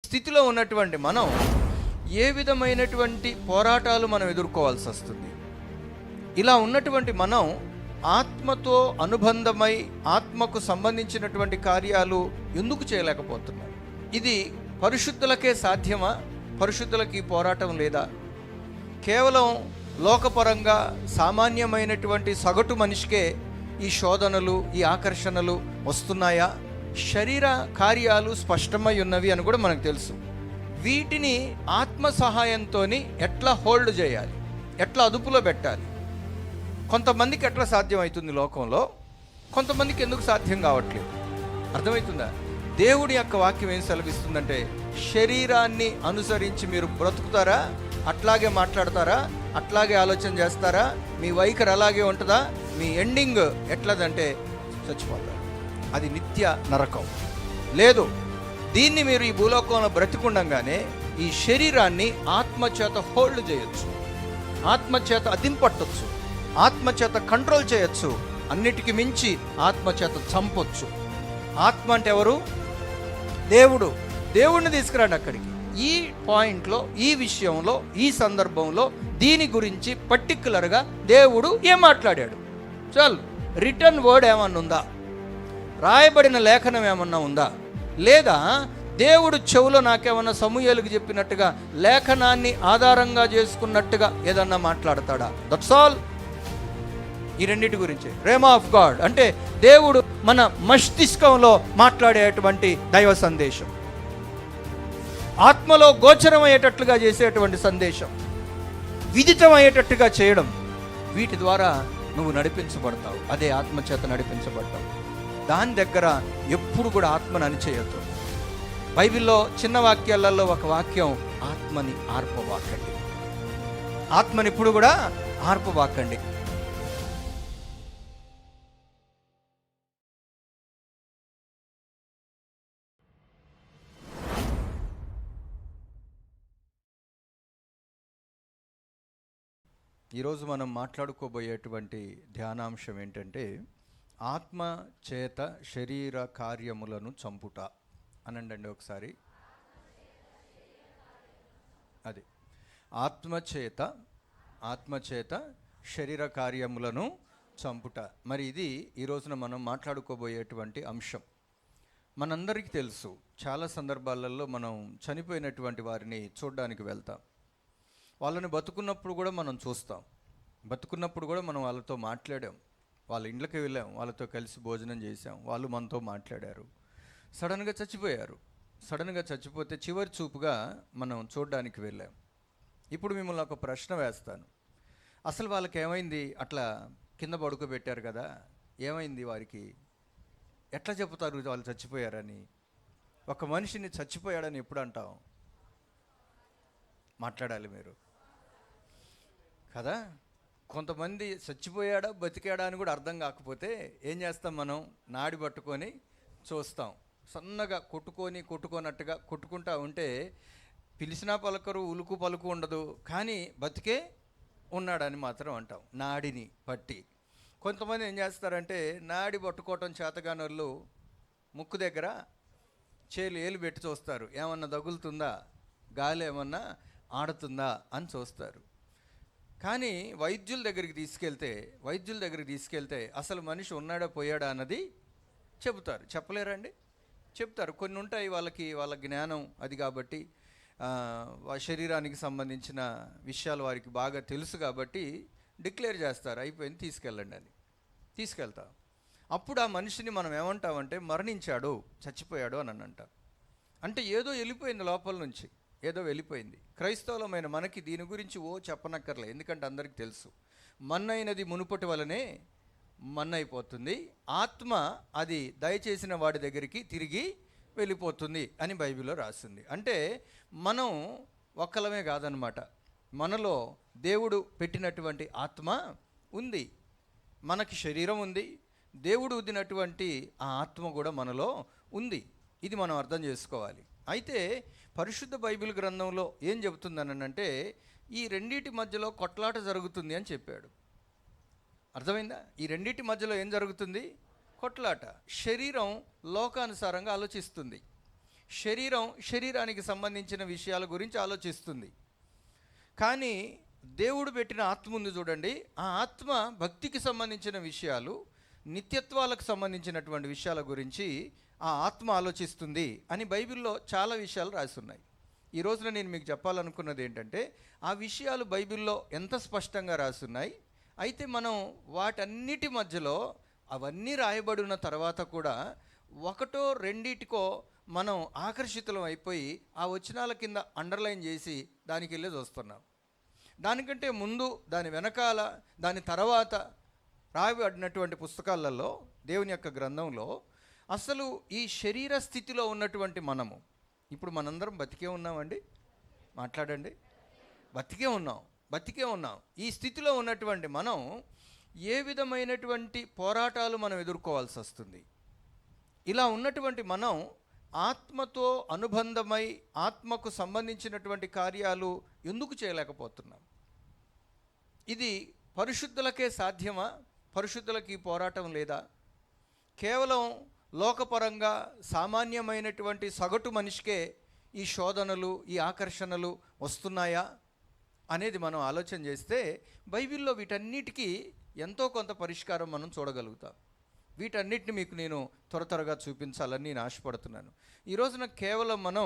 స్థితిలో ఉన్నటువంటి మనం ఏ విధమైనటువంటి పోరాటాలు మనం ఎదుర్కోవాల్సి వస్తుంది? ఇలా ఉన్నటువంటి మనం ఆత్మతో అనుబంధమై ఆత్మకు సంబంధించినటువంటి కార్యాలు ఎందుకు చేయలేకపోతున్నాం? ఇది పరిశుద్ధులకే సాధ్యమా? పరిశుద్ధులకి పోరాటం లేదా? కేవలం లోకపరంగా సామాన్యమైనటువంటి సగటు మనిషికే ఈ శోధనలు, ఈ ఆకర్షణలు వస్తున్నాయా? శరీర కార్యాలు స్పష్టమై ఉన్నవి అని కూడా మనకు తెలుసు. వీటిని ఆత్మ సహాయంతో ఎట్లా హోల్డ్ చేయాలి, ఎట్లా అదుపులో పెట్టాలి? కొంతమందికి ఎట్లా సాధ్యమవుతుంది లోకంలో, కొంతమందికి ఎందుకు సాధ్యం కావట్లేదు? అర్థమవుతుందా? దేవుడి యొక్క వాక్యం ఏం సెలవిస్తుందంటే, శరీరాన్ని అనుసరించి మీరు బ్రతుకుతారా, అట్లాగే మాట్లాడతారా, అట్లాగే ఆలోచన చేస్తారా, మీ వైఖరి అలాగే ఉంటుందా, మీ ఎండింగ్ ఎట్లదంటే చచ్చిపోతారు. అది నిత్య నరకం. లేదు, దీన్ని మీరు ఈ భూలోకంలో బ్రతికుండగానే ఈ శరీరాన్ని ఆత్మచేత హోల్డ్ చేయొచ్చు, ఆత్మచేత అదింపట్టొచ్చు, ఆత్మచేత కంట్రోల్ చేయొచ్చు, అన్నిటికీ మించి ఆత్మచేత చంపొచ్చు. ఆత్మ అంటే ఎవరు? దేవుడు. దేవుడిని తీసుకురండి అక్కడికి. ఈ పాయింట్లో, ఈ విషయంలో, ఈ సందర్భంలో దీని గురించి పర్టిక్యులర్గా దేవుడు ఏం మాట్లాడాడు? చాలు. రిటర్న్ వర్డ్ ఏమన్నా ఉందా? రాయబడిన లేఖనం ఏమన్నా ఉందా? లేదా దేవుడు చెవులో నాకేమన్నా సమూయేలుకు చెప్పినట్టుగా లేఖనాన్ని ఆధారంగా చేసుకున్నట్టుగా ఏదన్నా మాట్లాడతాడా? That's all. ఈ రెండింటి గురించి రేమా ఆఫ్ గాడ్ అంటే దేవుడు మన మస్తిష్కంలో మాట్లాడేటువంటి దైవ సందేశం, ఆత్మలో గోచరం అయ్యేటట్లుగా చేసేటువంటి సందేశం, విదితం అయ్యేటట్టుగా చేయడం. వీటి ద్వారా నువ్వు నడిపించబడతావు. అదే ఆత్మచేత నడిపించబడతావు. దాని దగ్గర ఎప్పుడు కూడా ఆత్మను అణిచేయొద్దు. బైబిల్లో చిన్న వాక్యాలలో ఒక వాక్యం, ఆత్మని ఆర్పవాకండి. ఆత్మని ఇప్పుడు కూడా ఆర్పవాకండి. ఈరోజు మనం మాట్లాడుకోబోయేటువంటి ధ్యానాంశం ఏంటంటే, ఆత్మ చేత శరీర కార్యములను చంపుట. అనండి ఒకసారి. అది ఆత్మచేత శరీర కార్యములను చంపుట. మరి ఇది ఈ రోజున మనం మాట్లాడుకోబోయేటువంటి అంశం. మనందరికీ తెలుసు, చాలా సందర్భాలలో మనం చనిపోయినటువంటి వారిని చూడడానికి వెళ్తాం. వాళ్ళని బతుకున్నప్పుడు కూడా మనం చూస్తాం. బతుకున్నప్పుడు కూడా మనం వాళ్ళతో మాట్లాడాం, వాళ్ళ ఇండ్లకి వెళ్ళాం, వాళ్ళతో కలిసి భోజనం చేసాం, వాళ్ళు మనతో మాట్లాడారు. సడన్గా చచ్చిపోయారు. సడన్గా చచ్చిపోతే చివరి చూపుగా మనం చూడడానికి వెళ్ళాం. ఇప్పుడు మిమ్మల్ని ఒక ప్రశ్న వేస్తాను. అసలు వాళ్ళకి ఏమైంది? అట్లా కింద పడుకోబెట్టారు కదా, ఏమైంది వారికి? ఎట్లా చెప్తారు వాళ్ళు చచ్చిపోయారని? ఒక మనిషిని చచ్చిపోయాడని ఎప్పుడు అంటాం? మాట్లాడాలి మీరు కదా. కొంతమంది చచ్చిపోయాడా బతికాడా అని కూడా అర్థం కాకపోతే ఏం చేస్తాం? మనం నాడి పట్టుకొని చూస్తాం. సన్నగా కొట్టుకోనట్టుగా కొట్టుకుంటా ఉంటే పిలిచినా పలకరు, ఉలుకు పలుకు ఉండదు, కానీ బతికే ఉన్నాడని మాత్రం అంటాం, నాడిని పట్టి. కొంతమంది ఏం చేస్తారంటే, నాడి పట్టుకోవటం చేతగాని వాళ్ళు ముక్కు దగ్గర ఏలు పెట్టి చూస్తారు, ఏమన్నా తగులుతుందా, గాలి ఏమన్నా ఆడుతుందా అని చూస్తారు. కానీ వైద్యుల దగ్గరికి తీసుకెళ్తే అసలు మనిషి ఉన్నాడా పోయాడా అన్నది చెబుతారు. చెప్పలేరండి? చెప్తారు. కొన్ని ఉంటాయి వాళ్ళ జ్ఞానం అది కాబట్టి, శరీరానికి సంబంధించిన విషయాలు వారికి బాగా తెలుసు కాబట్టి డిక్లేర్ చేస్తారు, అయిపోయింది తీసుకెళ్ళండి అని. తీసుకెళ్తాం. అప్పుడు ఆ మనిషిని మనం ఏమంటామంటే మరణించాడు, చచ్చిపోయాడు అని అంటాం. అంటే ఏదో వెళ్ళిపోయింది, లోపల నుంచి ఏదో వెళ్ళిపోయింది. క్రైస్తవులమైన మనకి దీని గురించి చెప్పనక్కర్లే, ఎందుకంటే అందరికీ తెలుసు. మన్నైనది మునుపటి వలనే మన్నైపోతుంది, ఆత్మ అది దయచేసిన వాడి దగ్గరికి తిరిగి వెళ్ళిపోతుంది అని బైబిల్లో రాసింది. అంటే మనం ఒక్కలమే కాదనమాట, మనలో దేవుడు పెట్టినటువంటి ఆత్మ ఉంది, మనకి శరీరం ఉంది, దేవుడు ఉదినటువంటి ఆ ఆత్మ కూడా మనలో ఉంది. ఇది మనం అర్థం చేసుకోవాలి. అయితే పరిశుద్ధ బైబిల్ గ్రంథంలో ఏం చెబుతుందనంటే, ఈ రెండింటి మధ్యలో కొట్లాట జరుగుతుంది అని చెప్పాడు. అర్థమైందా? ఈ రెండింటి మధ్యలో ఏం జరుగుతుంది? కొట్లాట. శరీరం లోకానుసారంగా ఆలోచిస్తుంది, శరీరానికి సంబంధించిన విషయాల గురించి ఆలోచిస్తుంది. కానీ దేవుడు పెట్టిన ఆత్మ ఉంది చూడండి, ఆ ఆత్మ భక్తికి సంబంధించిన విషయాలు, నిత్యత్వాలకు సంబంధించినటువంటి విషయాల గురించి ఆ ఆత్మ ఆలోచిస్తుంది అని బైబిల్లో చాలా విషయాలు రాసి ఉన్నాయి. ఈ రోజున నేను మీకు చెప్పాలనుకున్నది ఏంటంటే, ఆ విషయాలు బైబిల్లో ఎంత స్పష్టంగా రాసి ఉన్నాయి. అయితే మనం వాటన్నిటి మధ్యలో అవన్నీ రాయబడిన తర్వాత కూడా ఒకటో రెండిటికో మనం ఆకర్షితులం అయిపోయి ఆ వచనాల కింద అండర్లైన్ చేసి దానికి వెళ్ళి చూస్తున్నాం. దానికంటే ముందు, దాని వెనకాల, దాని తర్వాత రాయబడినటువంటి పుస్తకాలలో, దేవుని యొక్క గ్రంథంలో అసలు ఈ శరీర స్థితిలో ఉన్నటువంటి మనము, ఇప్పుడు మనందరం బతికే ఉన్నామండి, మాట్లాడండి, బతికే ఉన్నాం. ఈ స్థితిలో ఉన్నటువంటి మనం ఏ విధమైనటువంటి పోరాటాలు మనం ఎదుర్కోవాల్సి వస్తుంది. ఇలా ఉన్నటువంటి మనం ఆత్మతో అనుబంధమై ఆత్మకు సంబంధించినటువంటి కార్యాలు ఎందుకు చేయలేకపోతున్నాం? ఇది పరిశుద్ధులకే సాధ్యమా? పరిశుద్ధులకి ఈ పోరాటం లేదా? కేవలం లోకపరంగా సామాన్యమైనటువంటి సగటు మనిషికే ఈ శోధనలు, ఈ ఆకర్షణలు వస్తున్నాయా అనేది మనం ఆలోచన చేస్తే బైబిల్లో వీటన్నిటికీ ఎంతో కొంత పరిష్కారం మనం చూడగలుగుతాం. వీటన్నిటిని మీకు నేను త్వరగా చూపించాలని నేను ఆశపడుతున్నాను. ఈ రోజున కేవలం మనం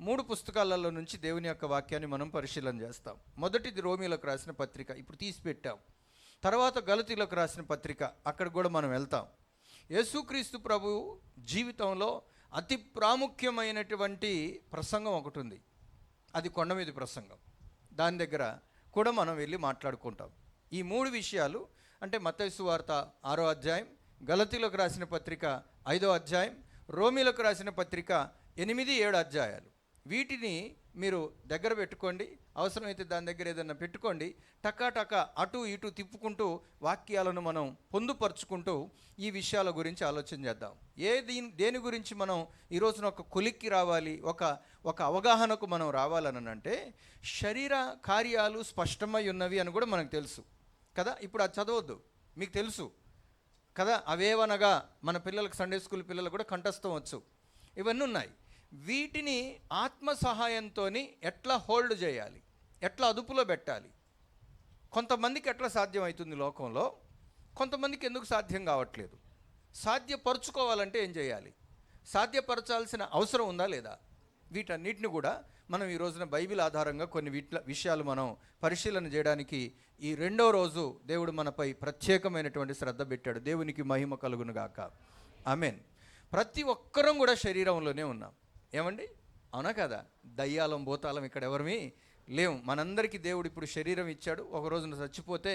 3 పుస్తకాలలో నుంచి దేవుని యొక్క వాక్యాన్ని మనం పరిశీలన చేస్తాం. మొదటిది రోమీలకు రాసిన పత్రిక, ఇప్పుడు తీసి పెట్టాం. తర్వాత గలతీలకు రాసిన పత్రిక, అక్కడ కూడా మనం వెళ్తాం. యేసుక్రీస్తు ప్రభు జీవితంలో అతి ప్రాముఖ్యమైనటువంటి ప్రసంగం ఒకటి ఉంది, అది కొండ మీద ప్రసంగం. దాని దగ్గర కూడా మనం వెళ్ళి మాట్లాడుకుంటాం. ఈ 3 విషయాలు అంటే మత్తయి సువార్త 6వ అధ్యాయం, గలతీలకు రాసిన పత్రిక 5వ అధ్యాయం, రోమీలకు రాసిన పత్రిక 8, 7 అధ్యాయాలు. వీటిని మీరు దగ్గర పెట్టుకోండి. అవసరమైతే దాని దగ్గర ఏదైనా పెట్టుకోండి. టకా అటు ఇటు తిప్పుకుంటూ వాక్యాలను మనం పొందుపరుచుకుంటూ ఈ విషయాల గురించి ఆలోచన చేద్దాం. దేని గురించి మనం ఈ రోజున ఒక కొలిక్కి రావాలి, ఒక అవగాహనకు మనం రావాలని అంటే, శరీర కార్యాలు స్పష్టమై ఉన్నవి అని కూడా మనకు తెలుసు కదా. ఇప్పుడు అది చదవద్దు, మీకు తెలుసు కదా. అవేవనగా మన పిల్లలకు, సండే స్కూల్ పిల్లలు కూడా కంఠస్థం వచ్చు, ఇవన్నీ ఉన్నాయి. వీటిని ఆత్మ సహాయంతో ఎట్లా హోల్డ్ చేయాలి, ఎట్లా అదుపులో పెట్టాలి? కొంతమందికి ఎట్లా సాధ్యం అవుతుంది లోకంలో, కొంతమందికి ఎందుకు సాధ్యం కావట్లేదు? సాధ్యపరచుకోవాలంటే ఏం చేయాలి? సాధ్యపరచాల్సిన అవసరం ఉందా లేదా? వీటన్నిటిని కూడా మనం ఈ రోజున బైబిల్ ఆధారంగా కొన్ని విషయాలు మనం పరిశీలన చేయడానికి ఈ 2వ రోజు దేవుడు మనపై ప్రత్యేకమైనటువంటి శ్రద్ధ పెట్టాడు. దేవునికి మహిమ కలుగును గాక. ఆమేన్. ప్రతి ఒక్కరం కూడా శరీరంలోనే ఉన్నాం, ఏమండి? అవునా కదా? దయ్యాలం భూతాలం ఇక్కడ ఎవరిమీ లేవు. మనందరికీ దేవుడు ఇప్పుడు శరీరం ఇచ్చాడు. ఒక రోజున చచ్చిపోతే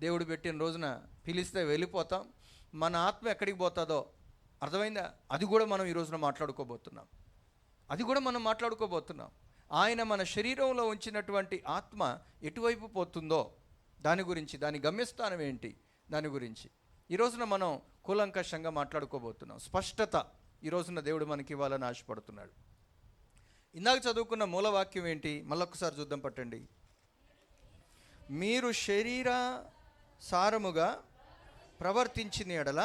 దేవుడు పెట్టిన రోజున పిలిస్తే వెళ్ళిపోతాం. మన ఆత్మ ఎక్కడికి పోతుందో అర్థమైందా? అది కూడా మనం ఈ రోజున మాట్లాడుకోబోతున్నాం. ఆయన మన శరీరంలో ఉంచినటువంటి ఆత్మ ఎటువైపు పోతుందో దాని గురించి, దాని గమ్యస్థానం ఏంటి, దాని గురించి ఈ రోజున మనం కూలంకషంగా మాట్లాడుకోబోతున్నాం. స్పష్టత ఈ రోజున దేవుడు మనకి ఇవ్వాలని ఆశపడుతున్నాడు. ఇందాక చదువుకున్న మూలవాక్యం ఏంటి? మళ్ళొక్కసారి చూద్దాం, పట్టండి. మీరు శరీర సారముగా ప్రవర్తించిన ఎడల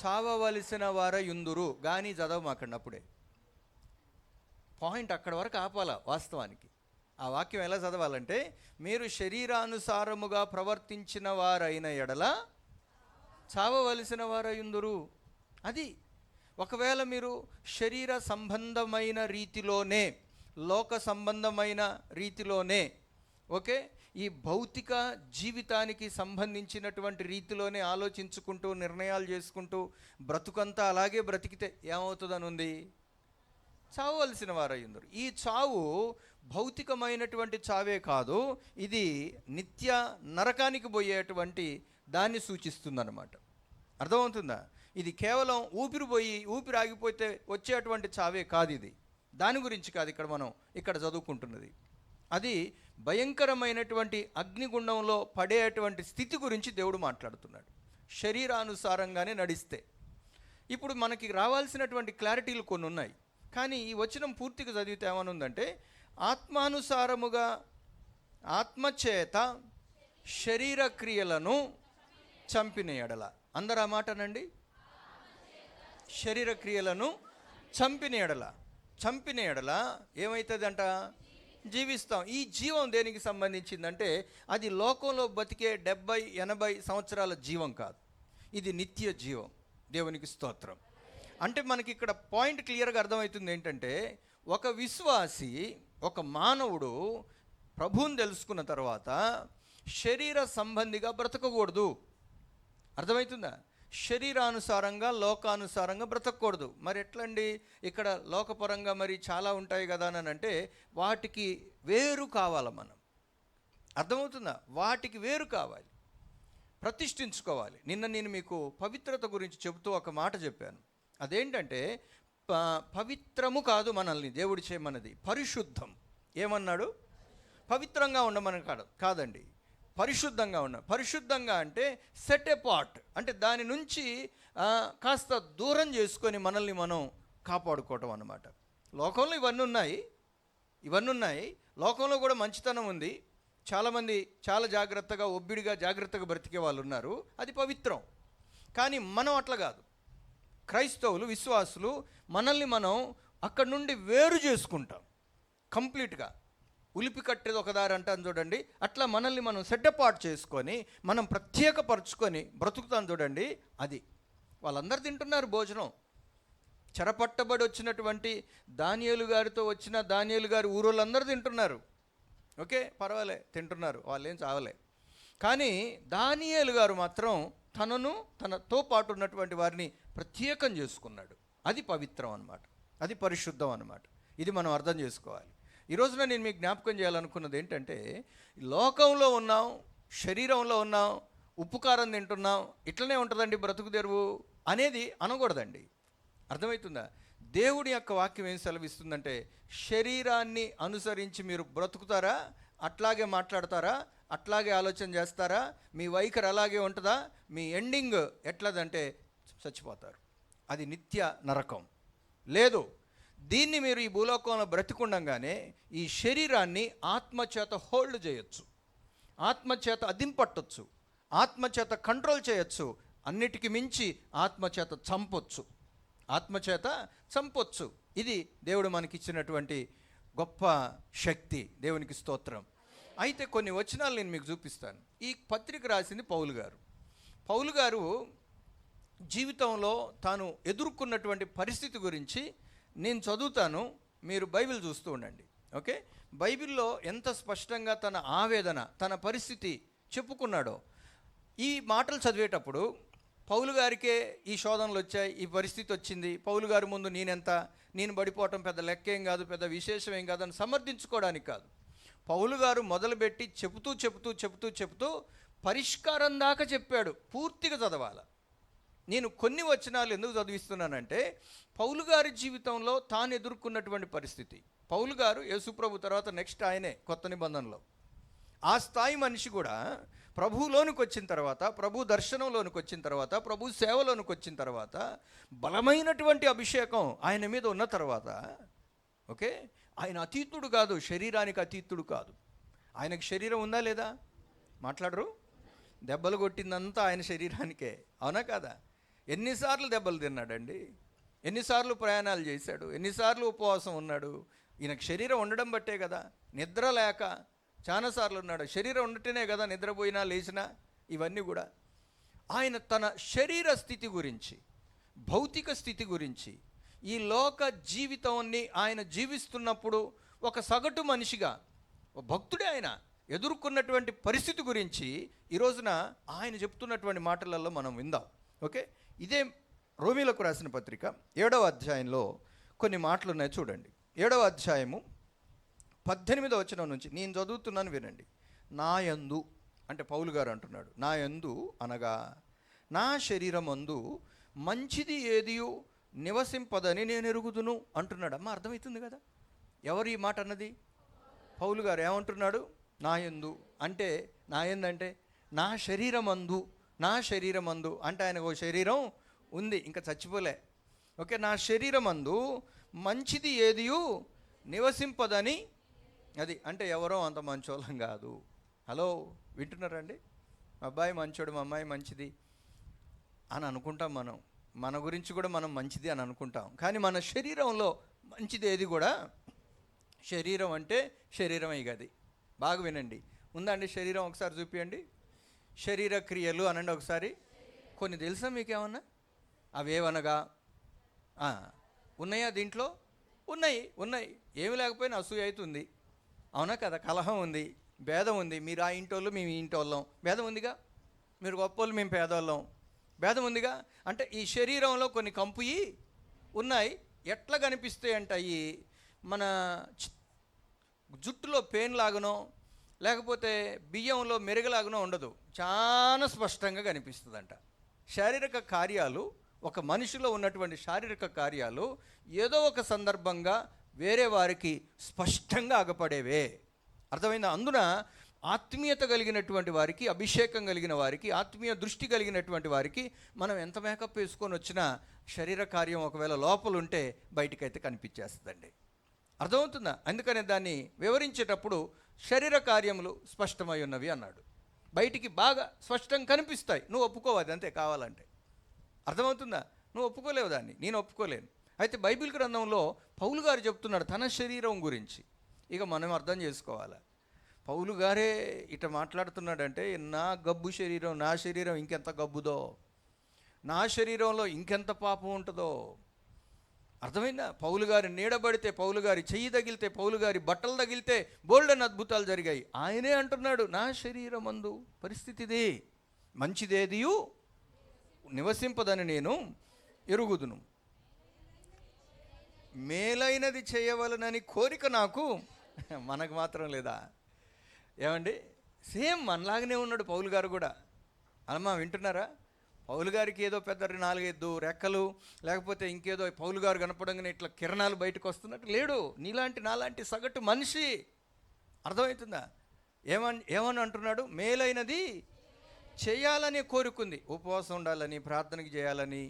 చావవలసిన వారయుందురు. కానీ చదవమాకండి, అప్పుడే పాయింట్ అక్కడ వరకు ఆపాల. వాస్తవానికి ఆ వాక్యం ఎలా చదవాలంటే, మీరు శరీరానుసారముగా ప్రవర్తించిన వారైన ఎడల చావవలసిన వారయుందురు. అది ఒకవేళ మీరు శరీర సంబంధమైన రీతిలోనే, లోక సంబంధమైన రీతిలోనే, ఓకే, ఈ భౌతిక జీవితానికి సంబంధించినటువంటి రీతిలోనే ఆలోచించుకుంటూ నిర్ణయాలు చేసుకుంటూ బ్రతుకంతా అలాగే బ్రతికితే ఏమవుతుందని ఉంది? చావవలసిన వారయ్యుందరు. ఈ చావు భౌతికమైనటువంటి చావే కాదు, ఇది నిత్య నరకానికి పోయేటువంటి దాన్ని సూచిస్తుందన్నమాట. అర్థమవుతుందా? ఇది కేవలం ఊపిరి ఆగిపోతే వచ్చేటువంటి చావే కాదు. ఇది దాని గురించి కాదు ఇక్కడ చదువుకుంటున్నది. అది భయంకరమైనటువంటి అగ్నిగుండంలో పడేటువంటి స్థితి గురించి దేవుడు మాట్లాడుతున్నాడు, శరీరానుసారంగానే నడిస్తే. ఇప్పుడు మనకి రావాల్సినటువంటి క్లారిటీలు కొన్ని ఉన్నాయి. కానీ ఈ వచనం పూర్తిగా చదివితే ఏమనుందంటే, ఆత్మానుసారముగా ఆత్మచేత శరీర క్రియలను చంపిన ఎడల. అందరూ ఆ మాటనండి, శరీర క్రియలను చంపిన ఎడల. చంపిన ఎడల ఏమవుతుందంట? జీవిస్తాం. ఈ జీవం దేనికి సంబంధించిందంటే అది లోకంలో బతికే 70-80 సంవత్సరాల జీవం కాదు, ఇది నిత్య జీవం. దేవునికి స్తోత్రం. అంటే మనకి ఇక్కడ పాయింట్ క్లియర్గా అర్థమవుతుంది ఏంటంటే, ఒక విశ్వాసి, ఒక మానవుడు ప్రభువుని తెలుసుకున్న తర్వాత శరీర సంబంధిగా బ్రతకకూడదు. అర్థమవుతుందా? శరీరానుసారంగా లోకానుసారంగా బ్రతకూడదు. మరి ఎట్లండి? ఇక్కడ లోకపరంగా మరి చాలా ఉంటాయి కదా అని అంటే వాటికి వేరు కావాలి. మనం అర్థమవుతుందా? వాటికి వేరు కావాలి, ప్రతిష్ఠించుకోవాలి. నిన్న నేను మీకు పవిత్రత గురించి చెబుతూ ఒక మాట చెప్పాను. అదేంటంటే పవిత్రము కాదు మనల్ని దేవుడు చేయమన్నది, పరిశుద్ధం. ఏమన్నాడు? పవిత్రంగా ఉండమని కాదండి, పరిశుద్ధంగా ఉన్నాం. పరిశుద్ధంగా అంటే సెట్ అపార్ట్, అంటే దాని నుంచి కాస్త దూరం చేసుకొని మనల్ని మనం కాపాడుకోవటం అన్నమాట. లోకంలో ఇవన్నీ ఉన్నాయి. లోకంలో కూడా మంచితనం ఉంది. చాలామంది చాలా జాగ్రత్తగా, ఒబ్బిడిగా, జాగ్రత్తగా బ్రతికే వాళ్ళు ఉన్నారు. అది పవిత్రం. కానీ మనం అట్లా కాదు. క్రైస్తవులు, విశ్వాసులు మనల్ని మనం అక్కడి నుండి వేరు చేసుకుంటాం కంప్లీట్గా. ఉలిపి కట్టేది ఒక దారి అంటాను చూడండి, అట్లా మనల్ని మనం సెట్టపాటు చేసుకొని మనం ప్రత్యేకపరుచుకొని బ్రతుకుతాం చూడండి. అది వాళ్ళందరూ తింటున్నారు భోజనం. చెరపట్టబడి వచ్చినటువంటి దానియేలు గారితో వచ్చిన దానియేలు గారి ఊరోళ్ళందరూ తింటున్నారు. ఓకే, పర్వాలే, తింటున్నారు, వాళ్ళేం చావలే. కానీ దానియేలు గారు మాత్రం తనతో పాటు ఉన్నటువంటి వారిని ప్రత్యేకం చేసుకున్నాడు. అది పవిత్రం అన్నమాట, అది పరిశుద్ధం అన్నమాట. ఇది మనం అర్థం చేసుకోవాలి. ఈ రోజున నేను మీకు జ్ఞాపకం చేయాలనుకున్నది ఏంటంటే, లోకంలో ఉన్నాం, శరీరంలో ఉన్నాం, ఉప్పు కారం తింటున్నాం, ఇట్లనే ఉంటుందండి బ్రతుకు తెరువు అనేది అనకూడదండి. అర్థమవుతుందా? దేవుడి యొక్క వాక్యం ఏం సెలవిస్తుందంటే, శరీరాన్ని అనుసరించి మీరు బ్రతుకుతారా, అట్లాగే మాట్లాడతారా, అట్లాగే ఆలోచన చేస్తారా, మీ వైఖరి అలాగే ఉంటుందా, మీ ఎండింగ్ ఎట్లదంటే చచ్చిపోతారు. అది నిత్య నరకం. లేదు, దీన్ని మీరు ఈ భూలోకంలో బ్రతికుండగానే ఈ శరీరాన్ని ఆత్మచేత హోల్డ్ చేయొచ్చు, ఆత్మచేత అదింపట్టొచ్చు, ఆత్మచేత కంట్రోల్ చేయొచ్చు, అన్నిటికీ మించి ఆత్మచేత చంపొచ్చు. ఇది దేవుడు మనకిచ్చినటువంటి గొప్ప శక్తి. దేవునికి స్తోత్రం. అయితే కొన్ని వచనాలు నేను మీకు చూపిస్తాను. ఈ పత్రిక రాసింది పౌలు గారు జీవితంలో తాను ఎదుర్కొన్నటువంటి పరిస్థితి గురించి నేను చదువుతాను, మీరు బైబిల్ చూస్తూ ఉండండి. ఓకే, బైబిల్లో ఎంత స్పష్టంగా తన ఆవేదన, తన పరిస్థితి చెప్పుకున్నాడో. ఈ మాటలు చదివేటప్పుడు పౌలు గారికే ఈ శోధనలు వచ్చాయి, ఈ పరిస్థితి వచ్చింది. పౌలు గారి ముందు నేను పడిపోవటం పెద్ద లెక్కేం కాదు, పెద్ద విశేషమేం కాదు అని సమర్థించుకోవడానికి కాదు. పౌలు గారు మొదలుపెట్టి చెబుతూ పరిష్కారం దాకా చెప్పాడు. పూర్తిగా చదవాలి. నేను కొన్ని వచనాలు ఎందుకు చదివిస్తున్నానంటే, పౌలు గారి జీవితంలో తాను ఎదుర్కొన్నటువంటి పరిస్థితి. పౌలు గారు యేసుప్రభు తర్వాత నెక్స్ట్ ఆయనే కొత్త నిబంధనలో. ఆ స్థాయి మనిషి కూడా ప్రభువులోనికి వచ్చిన తర్వాత, ప్రభు దర్శనంలోనికి వచ్చిన తర్వాత, ప్రభు సేవలోనికి వచ్చిన తర్వాత, బలమైనటువంటి అభిషేకం ఆయన మీద ఉన్న తర్వాత, ఓకే, ఆయన అతీతుడు కాదు, శరీరానికి అతీతుడు కాదు. ఆయనకు శరీరం ఉందా లేదా? మాట్లాడరు. దెబ్బలు కొట్టిందంతా ఆయన శరీరానికే, అవునా కాదా? ఎన్నిసార్లు దెబ్బలు తిన్నాడండి, ఎన్నిసార్లు ప్రయాణాలు చేశాడు, ఎన్నిసార్లు ఉపవాసం ఉన్నాడు. ఈయనకు శరీరం ఉండడం బట్టే కదా, నిద్ర లేక చాలాసార్లు ఉన్నాడు. శరీరం ఉండటనే కదా నిద్రపోయినా లేచినా. ఇవన్నీ కూడా ఆయన తన శరీర స్థితి గురించి, భౌతిక స్థితి గురించి, ఈ లోక జీవితాన్ని ఆయన జీవిస్తున్నప్పుడు ఒక సగటు మనిషిగా, ఒక భక్తుడే ఆయన ఎదుర్కొన్నటువంటి పరిస్థితి గురించి ఈ రోజున ఆయన చెప్తున్నటువంటి మాటలలో మనం విందాం. ఓకే, ఇదే రోమీలకు రాసిన పత్రిక 7వ అధ్యాయంలో కొన్ని మాటలు ఉన్నాయి చూడండి. 7వ అధ్యాయము 18వ వచనం నుంచి నేను చదువుతున్నాను, వినండి. నా యందు అంటే పౌలు గారు అంటున్నాడు, నా యందు అనగా నా శరీరమందు మంచిది ఏదియు నివసింపదని నేను ఎరుగుదును అంటున్నాడు. అమ్మ, అర్థమవుతుంది కదా ఎవరు ఈ మాట అన్నది? పౌలు గారు ఏమంటున్నాడు? నా యందు అంటే, నా యందు అంటే నా శరీరమందు అంటే ఆయనకు ఓ శరీరం ఉంది, ఇంకా చచ్చిపోలే. ఓకే, నా శరీరమందు మంచిది ఏదియు నివసింపదని. అది అంటే ఎవరో అంత మంచోళ్ళం కాదు. హలో, వింటున్నారండి? మా అబ్బాయి మంచోడు, మా అమ్మాయి మంచిది అని అనుకుంటాం. మన గురించి కూడా మనం మంచిది అని అనుకుంటాం. కానీ మన శరీరంలో మంచిది ఏది కూడా శరీరం అంటే శరీరం గది. బాగా వినండి. ఉందా అండి శరీరం? ఒకసారి చూపించండి. శరీర క్రియలు అనండి ఒకసారి. కొన్ని తెలుసా మీకేమన్నా? అవేవనగా ఉన్నాయా దీంట్లో? ఉన్నాయి. ఏమి లేకపోయినా అసూయ అవుతుంది, అవునా కదా? కలహం ఉంది, భేదం ఉంది. మీరు ఆ ఇంటోళ్ళు, మేము ఈ ఇంటోళ్ళం, భేదం ఉందిగా. మీరు గొప్పోళ్ళు, మేము పేదోళ్ళం, భేదం ఉందిగా. అంటే ఈ శరీరంలో కొన్ని కంపుయి ఉన్నాయి. ఎట్లా కనిపిస్తాయి అంటే అవి మన జుట్టులో పెయిన్ లాగనో లేకపోతే బియ్యంలో మెరుగలాగనో ఉండదు, చాలా స్పష్టంగా కనిపిస్తుందంట. శారీరక కార్యాలు, ఒక మనిషిలో ఉన్నటువంటి శారీరక కార్యాలు ఏదో ఒక సందర్భంగా వేరే వారికి స్పష్టంగా అగపడేవే. అర్థమైందా? అందున ఆత్మీయత కలిగినటువంటి వారికి, అభిషేకం కలిగిన వారికి, ఆత్మీయ దృష్టి కలిగినటువంటి వారికి మనం ఎంత మేకప్ వేసుకొని వచ్చినా శరీర కార్యం ఒకవేళ లోపల ఉంటే బయటికైతే కనిపించేస్తుందండి. అర్థమవుతుందా? అందుకనే దాన్ని వివరించేటప్పుడు శరీర కార్యములు స్పష్టమై ఉన్నవి అన్నాడు. బయటికి బాగా స్పష్టంగా కనిపిస్తాయి, నువ్వు ఒప్పుకోవాలి అంతే కావాలంటే. అర్థమవుతుందా? నువ్వు ఒప్పుకోలేవు దాన్ని, నేను ఒప్పుకోలేను. అయితే బైబిల్ గ్రంథంలో పౌలు గారు చెప్తున్నాడు తన శరీరం గురించి. ఇక మనం అర్థం చేసుకోవాలి. పౌలు గారే ఇట మాట్లాడుతున్నాడంటే, నా గబ్బు శరీరం, నా శరీరం ఇంకెంత గబ్బుదో, నా శరీరంలో ఇంకెంత పాపం ఉంటుందో. అర్థమైందా? పౌలు గారి నీడబడితే, పౌలు గారి చెయ్యి తగిలితే, పౌలు గారి బట్టలు తగిలితే బోల్డెన్ అద్భుతాలు జరిగాయి. ఆయనే అంటున్నాడు, నా శరీరం అందు పరిస్థితిది, మంచిదేదియు నివసింపదని నేను ఎరుగుదును, మేలైనది చేయవలనని కోరిక నాకు. మనకు మాత్రం లేదా? ఏమండి, సేమ్ మనలాగానే ఉన్నాడు పౌలు గారు కూడా. అమ్మా వింటున్నారా? పౌలు గారికి ఏదో పెద్ద 4-5 రెక్కలు లేకపోతే ఇంకేదో పౌలు గారు కనపడంగానే ఇట్లా కిరణాలు బయటకు వస్తున్నట్టు లేడు. నీలాంటి నాలాంటి సగటు మనిషి. అర్థమవుతుందా? ఏమని అంటున్నాడు? మేలైనది చేయాలని కోరుకుంది. ఉపవాసం ఉండాలని, ప్రార్థనకి చేయాలని,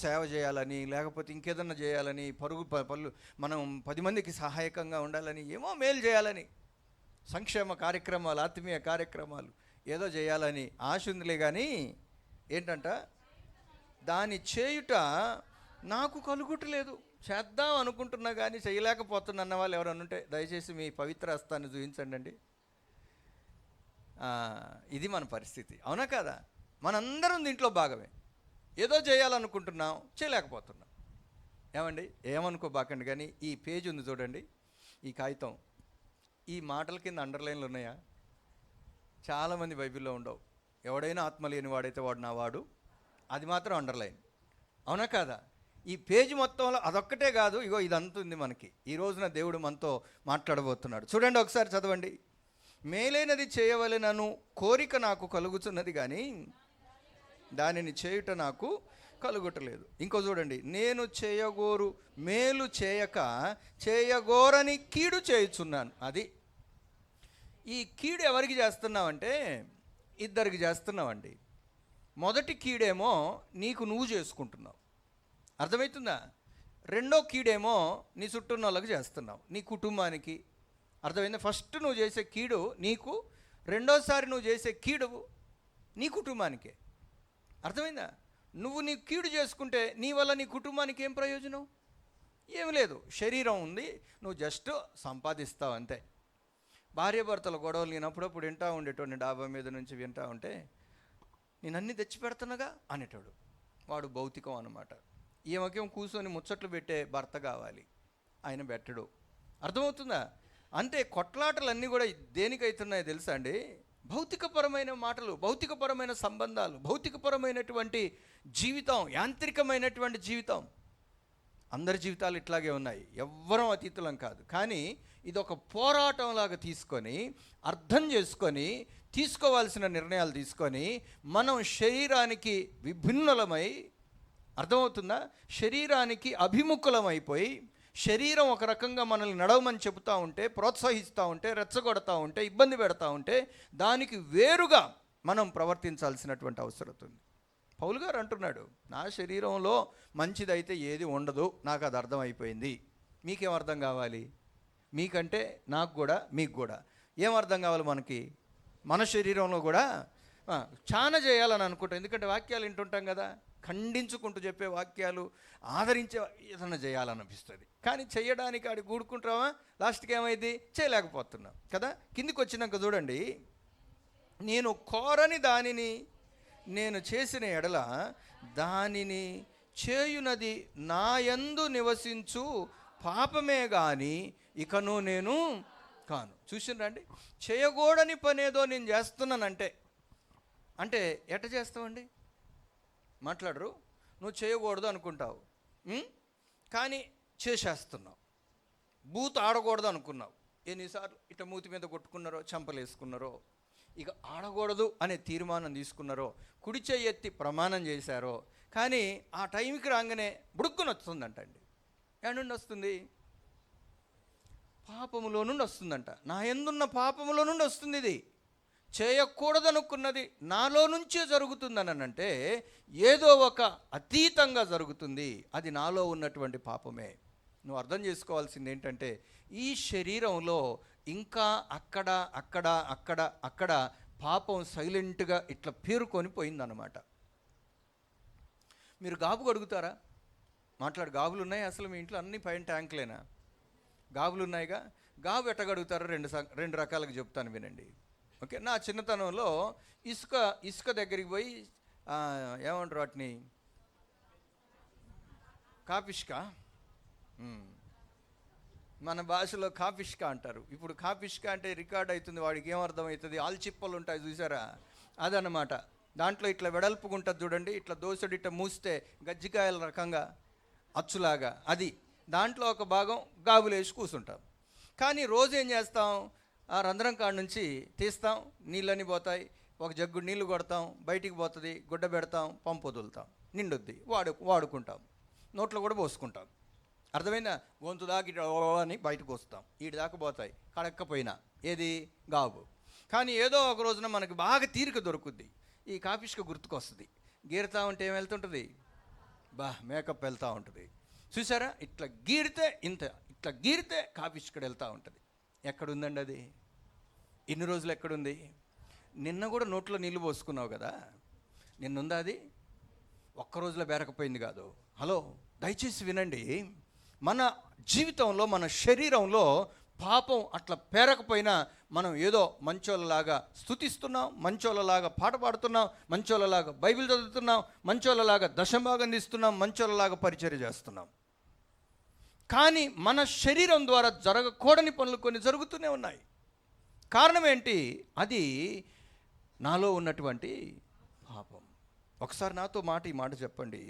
సేవ చేయాలని, లేకపోతే ఇంకేదన్నా చేయాలని, పళ్ళు మనం 10 మందికి సహాయకంగా ఉండాలని, ఏమో మేలు చేయాలని, సంక్షేమ కార్యక్రమాలు, ఆత్మీయ కార్యక్రమాలు ఏదో చేయాలని ఆశ ఉందిలే. కానీ ఏంటంట, దాని చేయుట నాకు కలుగుటలేదు. చేద్దాం అనుకుంటున్నా కానీ చేయలేకపోతున్నా అన్న వాళ్ళు ఎవరైనా ఉంటే దయచేసి మీ పవిత్ర హస్తాన్ని చూపించండి అండి. ఇది మన పరిస్థితి, అవునా కదా? మనందరం దీంట్లో భాగమే. ఏదో చేయాలనుకుంటున్నాం, చేయలేకపోతున్నాం. ఏమండి, ఏమనుకోబాకండి. కానీ ఈ పేజ్ ఉంది చూడండి, ఈ కాగితం, ఈ మాటల కింద అండర్లైన్లు ఉన్నాయా? చాలామంది బైబిల్లో ఉండవు. ఎవడైనా ఆత్మ లేని వాడైతే వాడు నా వాడు, అది మాత్రం అండర్లైన్, అవునా కాదా? ఈ పేజీ మొత్తంలో అదొక్కటే కాదు, ఇగో ఇదంతా ఉంది మనకి. ఈ రోజున దేవుడు మనతో మాట్లాడబోతున్నాడు. చూడండి ఒకసారి చదవండి. మేలైనది చేయవలెనను కోరిక నాకు కలుగుతున్నది కానీ దానిని చేయుట నాకు కలుగుటలేదు. ఇంకో చూడండి, నేను చేయగోరు మేలు చేయక చేయగోరని కీడు చేయుచున్నాను. అది ఈ కీడు ఎవరికి చేస్తున్నావంటే ఇద్దరికి చేస్తున్నావండి. మొదటి కీడేమో నీకు నువ్వు చేసుకుంటున్నావు, అర్థమవుతుందా? రెండో కీడేమో నీ చుట్టూ ఉన్న వాళ్ళకి చేస్తున్నావు, నీ కుటుంబానికి. అర్థమైందా? ఫస్ట్ నువ్వు చేసే కీడు నీకు, రెండోసారి నువ్వు చేసే కీడు నీ కుటుంబానికే. అర్థమైందా? నువ్వు నీ కీడు చేసుకుంటే నీ వల్ల నీ కుటుంబానికి ఏం ప్రయోజనం? ఏమి లేదు. శరీరం ఉంది, నువ్వు జస్ట్ సంపాదిస్తావు అంతే. భార్యాభర్తల గొడవలు నేను అప్పుడప్పుడు వింటూ ఉండేటోడిని, డాబా మీద నుంచి వింటూ ఉంటే, నేను అన్నీ తెచ్చి పెడుతున్నాగా అనేటోడు. వాడు భౌతికం అన్నమాట. ఈమెకేం కూర్చొని ముచ్చట్లు పెట్టే భర్త కావాలి, ఆయన పెట్టడు. అర్థమవుతుందా? అంటే కొట్లాటలన్నీ కూడా దేనికైతున్నాయో తెలుసా అండి? భౌతికపరమైన మాటలు, భౌతికపరమైన సంబంధాలు, భౌతికపరమైనటువంటి జీవితం, యాంత్రికమైనటువంటి జీవితం. అందరి జీవితాలు ఇట్లాగే ఉన్నాయి, ఎవ్వరం అతీతులం కాదు. కానీ ఇది ఒక పోరాటంలాగా తీసుకొని, అర్థం చేసుకొని, తీసుకోవాల్సిన నిర్ణయాలు తీసుకొని మనం శరీరానికి విభిన్నులమై, అర్థమవుతుందా? శరీరానికి అభిముఖులమైపోయి, శరీరం ఒక రకంగా మనల్ని నడవమని చెబుతూ ఉంటే, ప్రోత్సహిస్తూ ఉంటే, రెచ్చగొడతా ఉంటే, ఇబ్బంది పెడతా ఉంటే, దానికి వేరుగా మనం ప్రవర్తించాల్సినటువంటి అవసరం ఉంది. పౌలు గారు అంటున్నాడు, నా శరీరంలో మంచిదైతే ఏది ఉండదు, నాకు అది అర్థమైపోయింది. మీకేం అర్థం కావాలి? మీకంటే నాకు కూడా, మీకు కూడా ఏం అర్థం కావాలి? మనకి మన శరీరంలో కూడా చాలా చేయాలని అనుకుంటాం, ఎందుకంటే వాక్యాలు వింటుంటాం కదా, ఖండించుకుంటూ చెప్పే వాక్యాలు ఆదరించే ఏదైనా చేయాలనిపిస్తుంది. కానీ చేయడానికి ఆడి కూడుకుంటామా, లాస్ట్కి ఏమైంది, చేయలేకపోతున్నాం కదా. కిందికి వచ్చినాక చూడండి, నేను కోరని దానిని నేను చేసిన ఎడల దానిని చేయునది నా యందు నివసించు పాపమే గాని ఇకను నేను కాను. చూసిండ్రండి, చేయకూడని పనేదో నేను చేస్తున్నానంటే, అంటే ఎట్ట చేస్తావండి, మాట్లాడరు, నువ్వు చేయకూడదు అనుకుంటావు కానీ చేసేస్తున్నావు. బూత్ ఆడకూడదు అనుకున్నావు, ఎన్నిసార్లు ఇట్ట మూతి మీద కొట్టుకున్నారో, చంపలు వేసుకున్నారో, ఇక ఆడకూడదు అనే తీర్మానం తీసుకున్నారో, కుడి చెయ్యి ఎత్తి ప్రమాణం చేశారో, కానీ ఆ టైంకి రాగానే బుడుక్కుని వస్తుందంటండి. ఎక్కడి నుండి వస్తుంది, పాపములో నుండి వస్తుందంట. నా యందున్న పాపములో నుండి వస్తుంది. ఇది చేయకూడదనుకున్నది నాలో నుంచే జరుగుతుందని అంటే ఏదో ఒక అతీతంగా జరుగుతుంది, అది నాలో ఉన్నటువంటి పాపమే. నువ్వు అర్థం చేసుకోవాల్సింది ఏంటంటే, ఈ శరీరంలో ఇంకా అక్కడ అక్కడ అక్కడ అక్కడ పాపం సైలెంట్గా ఇట్లా పేరుకొని పోయిందన్నమాట. మీరు గాబు కడుగుతారా, మాట్లాడు, గాబులు ఉన్నాయి అసలు మీ ఇంట్లో, అన్ని పైన ట్యాంకులేనా, గాబులు ఉన్నాయిగా. గాబు ఎట్ట కడుగుతారో రెండు రకాలుగా చెప్తాను వినండి. ఓకే, నా చిన్నతనంలో ఇసుక దగ్గరికి పోయి ఏమంటారు వాటిని, కాపిష్కా, మన భాషలో కాపిష్కా అంటారు. ఇప్పుడు కాపిష్కా అంటే రికార్డ్ అవుతుంది, వాడికి ఏమర్థమవుతుంది, ఆల్చిప్పలు ఉంటాయి చూసారా, అదనమాట. దాంట్లో ఇట్లా వెడల్పుకుంటుంది చూడండి, ఇట్లా దోసడి ఇట్లా మూస్తే గజ్జికాయల రకంగా అచ్చులాగా, అది దాంట్లో ఒక భాగం గాబులు వేసి కూర్చుంటాం. కానీ రోజు ఏం చేస్తాం, ఆ రంధ్రం కాడ నుంచి తీస్తాం, నీళ్ళన్నీ పోతాయి, ఒక జగ్గు నీళ్లు కొడతాం, బయటికి పోతుంది, గుడ్డ పెడతాం, పంపు వదులుతాం, నిండుద్ది, వాడుకుంటాం, నోట్లో కూడా పోసుకుంటాం. అర్థమైందా, గొంతు దాకా ఇట్లా అని బయటకు వస్తాం, ఈడి దాకా పోతాయి కడక్కపోయినా, ఏది గాబు. కానీ ఏదో ఒక రోజున మనకు బాగా తీరిక దొరుకుద్ది, ఈ కాఫీష్క గుర్తుకొస్తుంది, గీరుతా ఉంటే ఏం వెళ్తుంటుంది, మేకప్ వెళ్తూ ఉంటుంది చూసారా, ఇట్లా గీరితే ఇట్లా గీరితే కాఫీష్కడ వెళ్తూ ఉంటుంది. ఎక్కడుందండి అది, ఇన్ని రోజులు ఎక్కడుంది, నిన్న కూడా నోట్లో నీళ్ళు పోసుకున్నావు కదా, నిన్నుందా అది, ఒక్క రోజులో బేరకపోయింది కాదు. హలో, దయచేసి వినండి, మన జీవితంలో మన శరీరంలో పాపం అట్లా పేరకపోయినా మనం ఏదో మంచోళ్ళలాగా స్తుతిస్తున్నాం, మంచోళ్ళలాగా పాట పాడుతున్నాం, మంచోళ్ళలాగా బైబిల్ చదువుతున్నాం, మంచోళ్ళలాగా దశభాగం తీస్తున్నాం, మంచోళ్ళలాగా పరిచర్య చేస్తున్నాం. కానీ మన శరీరం ద్వారా జరగకూడని పనులు కొన్ని జరుగుతూనే ఉన్నాయి. కారణం ఏంటి, అది నాలో ఉన్నటువంటి పాపం. ఒకసారి నాతో ఈ మాట చెప్పండి,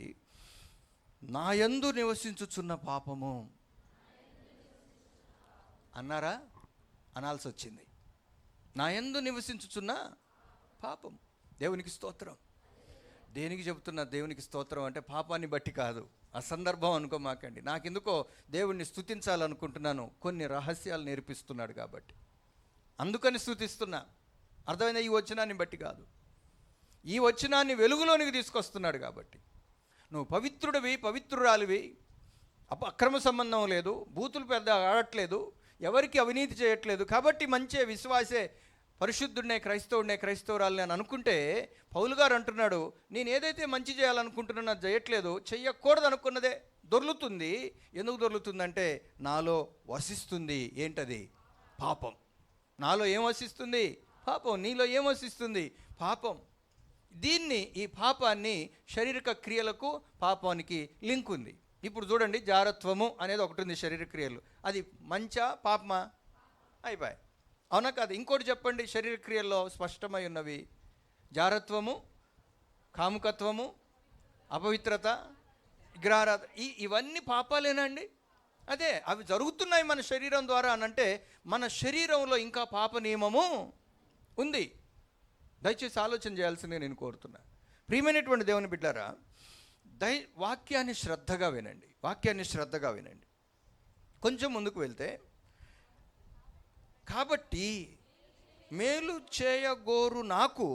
నా యందు నివసించుచున్న పాపము అన్నారా, అనాల్సి వచ్చింది. నా యందు నివసించుచున్న పాపం. దేవునికి స్తోత్రం. దేనికి చెబుతున్నా దేవునికి స్తోత్రం అంటే పాపాన్ని బట్టి కాదు, ఆ సందర్భం అనుకోమాకండి. నాకెందుకో దేవుణ్ణి స్తుతించాలనుకుంటున్నాను, కొన్ని రహస్యాలు నేర్పిస్తున్నాడు కాబట్టి అందుకని స్తుతిస్తున్నా. అర్థమైనా, ఈ వచనాన్ని బట్టి కాదు, ఈ వచనాన్ని వెలుగులోనికి తీసుకొస్తున్నాడు కాబట్టి. నువ్వు పవిత్రుడివి, పవిత్రురాలివి, అక్రమ సంబంధం లేదు, బూతులు పెద్ద ఆడట్లేదు, ఎవరికి అవినీతి చేయట్లేదు, కాబట్టి మంచి విశ్వాసే, పరిశుద్ధుడినే, క్రైస్తవురాలని అని అనుకుంటే, పౌలు గారు అంటున్నాడు, నేను ఏదైతే మంచి చేయాలనుకుంటున్నానో అది చేయట్లేదు, చెయ్యకూడదు అనుకున్నదే దొర్లుతుంది. ఎందుకు దొర్లుతుందంటే నాలో వసిస్తుంది. ఏంటది, పాపం. నాలో ఏం వసిస్తుంది, పాపం. నీలో ఏం వసిస్తుంది, పాపం. ఈ పాపాన్ని శారీరక క్రియలకు పాపానికి లింక్ ఉంది. ఇప్పుడు చూడండి, జారత్వము అనేది ఒకటి ఉంది శరీర క్రియలు, అది మంచా పాపమా, అయిపోయాయి, అవునా కాదు. ఇంకోటి చెప్పండి, శరీర క్రియల్లో స్పష్టమై ఉన్నవి, జారత్వము, కాముకత్వము, అపవిత్రత, విగ్రహారాధన, ఇవన్నీ పాపాలేనండి. అదే అవి జరుగుతున్నాయి మన శరీరం ద్వారా అనంటే మన శరీరంలో ఇంకా పాప నియమము ఉంది. దయచేసి ఆలోచన చేయాల్సిందే నేను కోరుతున్నా. ప్రియమైనటువంటి దేవుని బిడ్డారా, వాక్యాన్ని శ్రద్ధగా వినండి. కొంచెం ముందుకు వెళ్తే, కాబట్టి మేలు చేయగోరు నాకు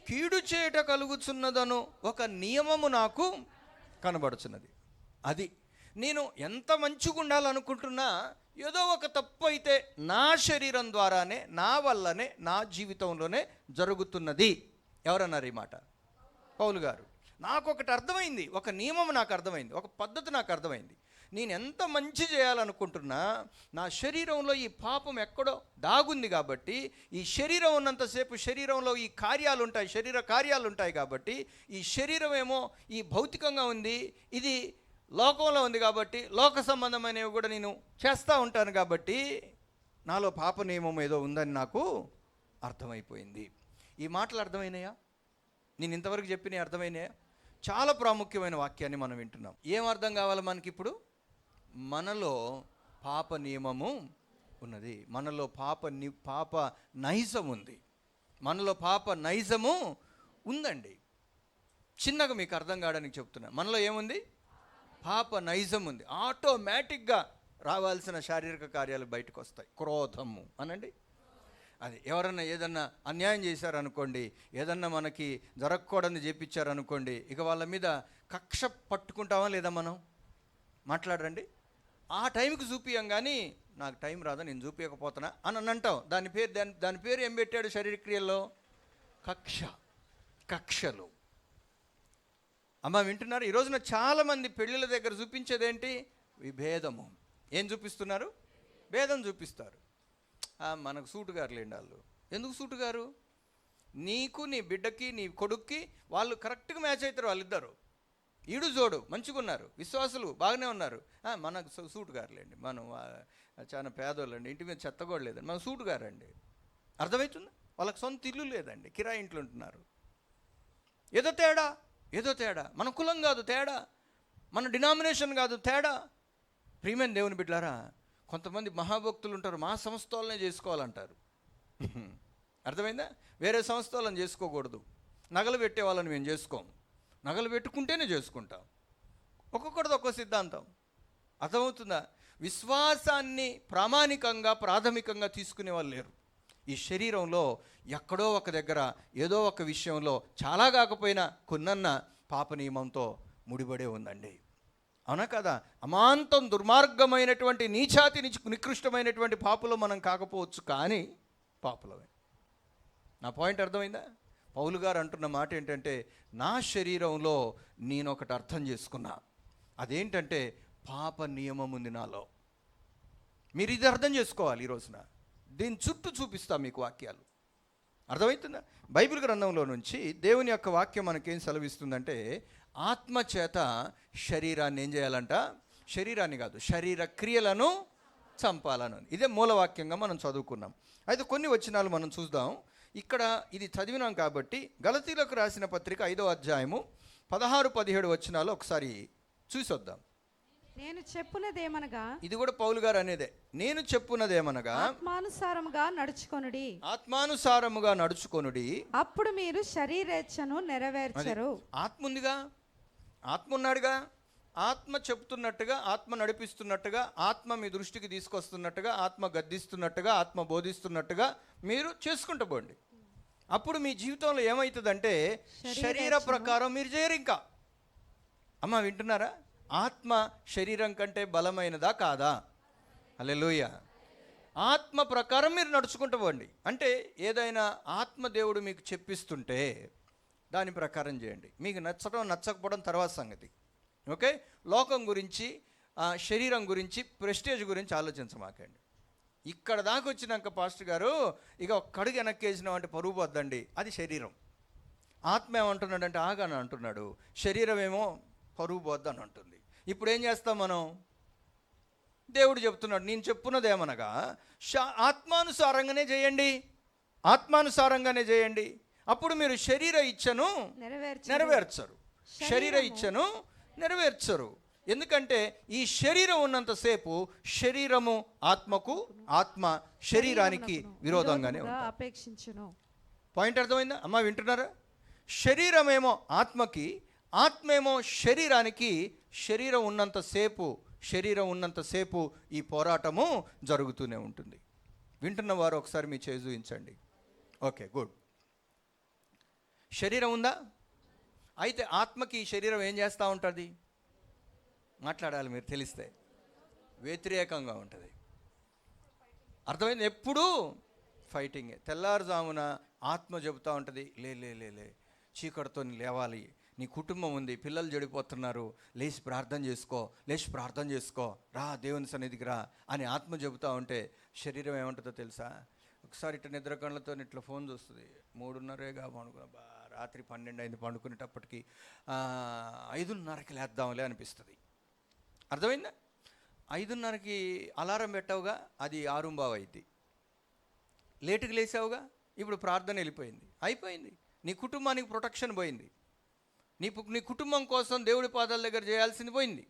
కీడు చేయట కలుగుచున్నదను ఒక నియమము నాకు కనబడుచున్నది. అది నేను ఎంత మంచిగా ఉండాలనుకుంటున్నా, ఏదో ఒక తప్పు అయితే నా శరీరం ద్వారానే, నా వల్లనే, నా జీవితంలోనే జరుగుతున్నది. ఎవరన్నారు ఈ మాట? పౌలు గారు. నాకు ఒకటి అర్థమైంది, ఒక నియమం నాకు అర్థమైంది, ఒక పద్ధతి నాకు అర్థమైంది. నేను ఎంత మంచి చేయాలనుకుంటున్నా నా శరీరంలో ఈ పాపం ఎక్కడో దాగుంది కాబట్టి, ఈ శరీరం ఉన్నంతసేపు శరీరంలో ఈ కార్యాలు ఉంటాయి, శరీర కార్యాలు ఉంటాయి కాబట్టి, ఈ శరీరం ఏమో ఈ భౌతికంగా ఉంది, ఇది లోకంలో ఉంది కాబట్టి లోక సంబంధమైనవి కూడా నేను చేస్తూ ఉంటాను కాబట్టి నాలో పాప నియమం ఏదో ఉందని నాకు అర్థమైపోయింది. ఈ మాటలు అర్థమైనాయా? నేను ఇంతవరకు చెప్పినవి అర్థమైనాయా? చాలా ప్రాముఖ్యమైన వాక్యాన్ని మనం వింటున్నాం. ఏం అర్థం కావాలి మనకి ఇప్పుడు? మనలో పాప నియమము ఉన్నది, మనలో పాప నైజం ఉంది, మనలో పాప నైజము ఉందండి. చిన్నగా మీకు అర్థం కావడానికి చెప్తున్నా. మనలో ఏముంది? పాప నైజం ఉంది. ఆటోమేటిక్గా రావాల్సిన శారీరక కార్యాలు బయటకు వస్తాయి. క్రోధము అనండి, అది ఎవరన్నా ఏదన్నా అన్యాయం చేశారనుకోండి, ఏదన్నా మనకి జరగకూడదని చెప్పించారనుకోండి, ఇక వాళ్ళ మీద కక్ష పట్టుకుంటామా లేదా? మనం మాట్లాడరండి, ఆ టైంకి చూపియం, కానీ నాకు టైం రాదా, నేను చూపించకపోతున్నా అని అంటాం. దాని పేరు ఏం పెట్టాడు శరీరక్రియల్లో? కక్షలు. అమ్మ వింటున్నారు? ఈ రోజున చాలామంది పెళ్ళిళ్ళ దగ్గర చూపించేదేంటి? విభేదము. ఏం చూపిస్తున్నారు? భేదం చూపిస్తారు. మనకు సూటుగారు లేండి వాళ్ళు. ఎందుకు సూటుగారు? నీకు, నీ బిడ్డకి, నీ కొడుక్కి వాళ్ళు కరెక్ట్గా మ్యాచ్ అవుతారు. వాళ్ళిద్దరు ఈడు జోడు మంచిగా ఉన్నారు, విశ్వాసులు బాగానే ఉన్నారు. మనకు సూటుగారులేండి, మనం చాలా పేదోళ్ళండి, ఇంటి మీద చెత్త కూడా లేదండి, మన సూటుగారండి. అర్థమవుతుందా? వాళ్ళకి సొంత ఇల్లు లేదండి, కిరాయి ఇంట్లో ఉంటున్నారు. ఏదో తేడా. మన కులం కాదు తేడా, మన డినామినేషన్ కాదు తేడా. ప్రియమైన దేవుని బిడ్డలారా, కొంతమంది మహాభక్తులు ఉంటారు, మా సంస్థలనే చేసుకోవాలంటారు. అర్థమైందా? వేరే సంస్థలను చేసుకోకూడదు. నగలు పెట్టే వాళ్ళని మేము చేసుకోము, నగలు పెట్టుకుంటేనే చేసుకుంటాం. ఒక్కొక్కరిది ఒక్కో సిద్ధాంతం. అర్థమవుతుందా? విశ్వాసాన్ని ప్రాథమికంగా తీసుకునే వాళ్ళు లేరు. ఈ శరీరంలో ఎక్కడో ఒక దగ్గర ఏదో ఒక విషయంలో చాలా కాకపోయినా కొన్నన్న పాప నియమంతో ముడిపడే ఉందండి. అవునా కదా? అమాంతం దుర్మార్గమైనటువంటి నీచాతి నికృష్టమైనటువంటి పాపలో మనం కాకపోవచ్చు, కానీ పాపలమే. నా పాయింట్ అర్థమైందా? పౌలు గారు అంటున్న మాట ఏంటంటే, నా శరీరంలో నేను ఒకటి అర్థం చేసుకున్నా. అదేంటంటే పాప నియమం ఉంది నాలో. మీరు ఇది అర్థం చేసుకోవాలి. ఈ రోజున దీని చుట్టూ చూపిస్తా మీకు వాక్యాలు. అర్థమవుతుందా? బైబిల్ గ్రంథంలో నుంచి దేవుని యొక్క వాక్యం మనకేం సెలవిస్తుందంటే, ఆత్మ చేత శరీరాన్ని ఏం చేయాలంట? శరీరాన్ని కాదు, శరీర క్రియలను చంపాలను. ఇదే మూలవాక్యంగా మనం చదువుకున్నాం. అయితే కొన్ని వచనాలు మనం చూద్దాం. ఇక్కడ ఇది చదివినాం కాబట్టి గలతీలకు రాసిన పత్రిక 5వ అధ్యాయము 16-17 వచనాలు ఒకసారి చూసొద్దాం. నేను చెప్పునదేమనగా, ఇది కూడా పౌలు గారు అనేదే. నేను చెప్పునదేమనగా, ఆత్మానుసారముగా నడుచుకొనుడి, అప్పుడు మీరు శరీరేచ్ఛను నెరవేర్చరు. ఆత్మ ఉందిగా, ఆత్మ ఉన్నాడుగా, ఆత్మ చెప్తున్నట్టుగా, ఆత్మ నడిపిస్తున్నట్టుగా, ఆత్మ మీ దృష్టికి తీసుకొస్తున్నట్టుగా, ఆత్మ గద్దిస్తున్నట్టుగా, ఆత్మ బోధిస్తున్నట్టుగా మీరు చేసుకుంటూ పోండి. అప్పుడు మీ జీవితంలో ఏమవుతుందంటే శరీర ప్రకారం మీరు చేయరు. ఇంకా అమ్మ వింటున్నారా? ఆత్మ శరీరం కంటే బలమైనదా కాదా? హల్లెలూయా. ఆత్మ ప్రకారం మీరు నడుచుకుంటూ పోండి. అంటే ఏదైనా ఆత్మ దేవుడు మీకు చెప్పిస్తుంటే దాని ప్రకారం చేయండి. మీకు నచ్చడం నచ్చకపోవడం తర్వాత సంగతి. ఓకే? లోకం గురించి, శరీరం గురించి, ప్రెస్టేజ్ గురించి ఆలోచించమాకండి. ఇక్కడ దాకా వచ్చినాక పాస్టర్ గారు ఇక ఒక్కడికి వెనక్కేసినాం అంటే పరుగు పోద్దండి. అది శరీరం. ఆత్మ ఏమంటున్నాడంటే ఆగాను అంటున్నాడు, శరీరం ఏమో పరుగు పోద్దని అంటుంది. ఇప్పుడు ఏం చేస్తాం మనం? దేవుడు చెప్తున్నాడు, నేను చెప్పున్నదేమనగా ఆత్మానుసారంగానే చేయండి. అప్పుడు మీరు శరీర ఇచ్ఛను నెరవేర్చరు. శరీర ఇచ్ఛను నెరవేర్చరు. ఎందుకంటే ఈ శరీరం ఉన్నంతసేపు శరీరము ఆత్మకు, ఆత్మ శరీరానికి విరోధంగానే అపేక్షించును. పాయింట్ అర్థమైందా అమ్మా? వింటున్నారా? శరీరమేమో ఆత్మకి, ఆత్మేమో శరీరానికి. శరీరం ఉన్నంతసేపు ఈ పోరాటము జరుగుతూనే ఉంటుంది. వింటున్న వారు ఒకసారి మీ చేయి చూపించండి. Okay, good. శరీరం ఉందా? అయితే ఆత్మకి శరీరం ఏం చేస్తూ ఉంటుంది? మాట్లాడాలి మీరు తెలిస్తే. వ్యతిరేకంగా ఉంటుంది. అర్థమైంది? ఎప్పుడూ ఫైటింగే. తెల్లారుజామున ఆత్మ చెబుతూ ఉంటుంది, లే లే లే లే చీకటితో లేవాలి, నీ కుటుంబం ఉంది, పిల్లలు చెడిపోతున్నారు, లేచి ప్రార్థన చేసుకో, లేచి ప్రార్థన చేసుకో, రా దేవుని సన్నిధికి రా అని ఆత్మ చెబుతూ ఉంటే శరీరం ఏముంటుందో తెలుసా? ఒకసారి ఇట్లా నిద్ర కళ్ళతో ఇట్లా ఫోన్ చూస్తుంది, 3:30గా పండుకున్నా, రాత్రి 12 అయింది పండుకునేటప్పటికి 5:30కి లేద్దాంలే అనిపిస్తుంది. అర్థమైందా? 5:30కి అలారం పెట్టావుగా, అది 6:15 అయింది. లేటుకి లేచావుగా, ఇప్పుడు ప్రార్థన వెళ్ళిపోయింది, అయిపోయింది. నీ కుటుంబానికి ప్రొటెక్షన్ పోయింది. నీ కుటుంబం కోసం దేవుడి పాదాల దగ్గర చేయాల్సింది పోయింది.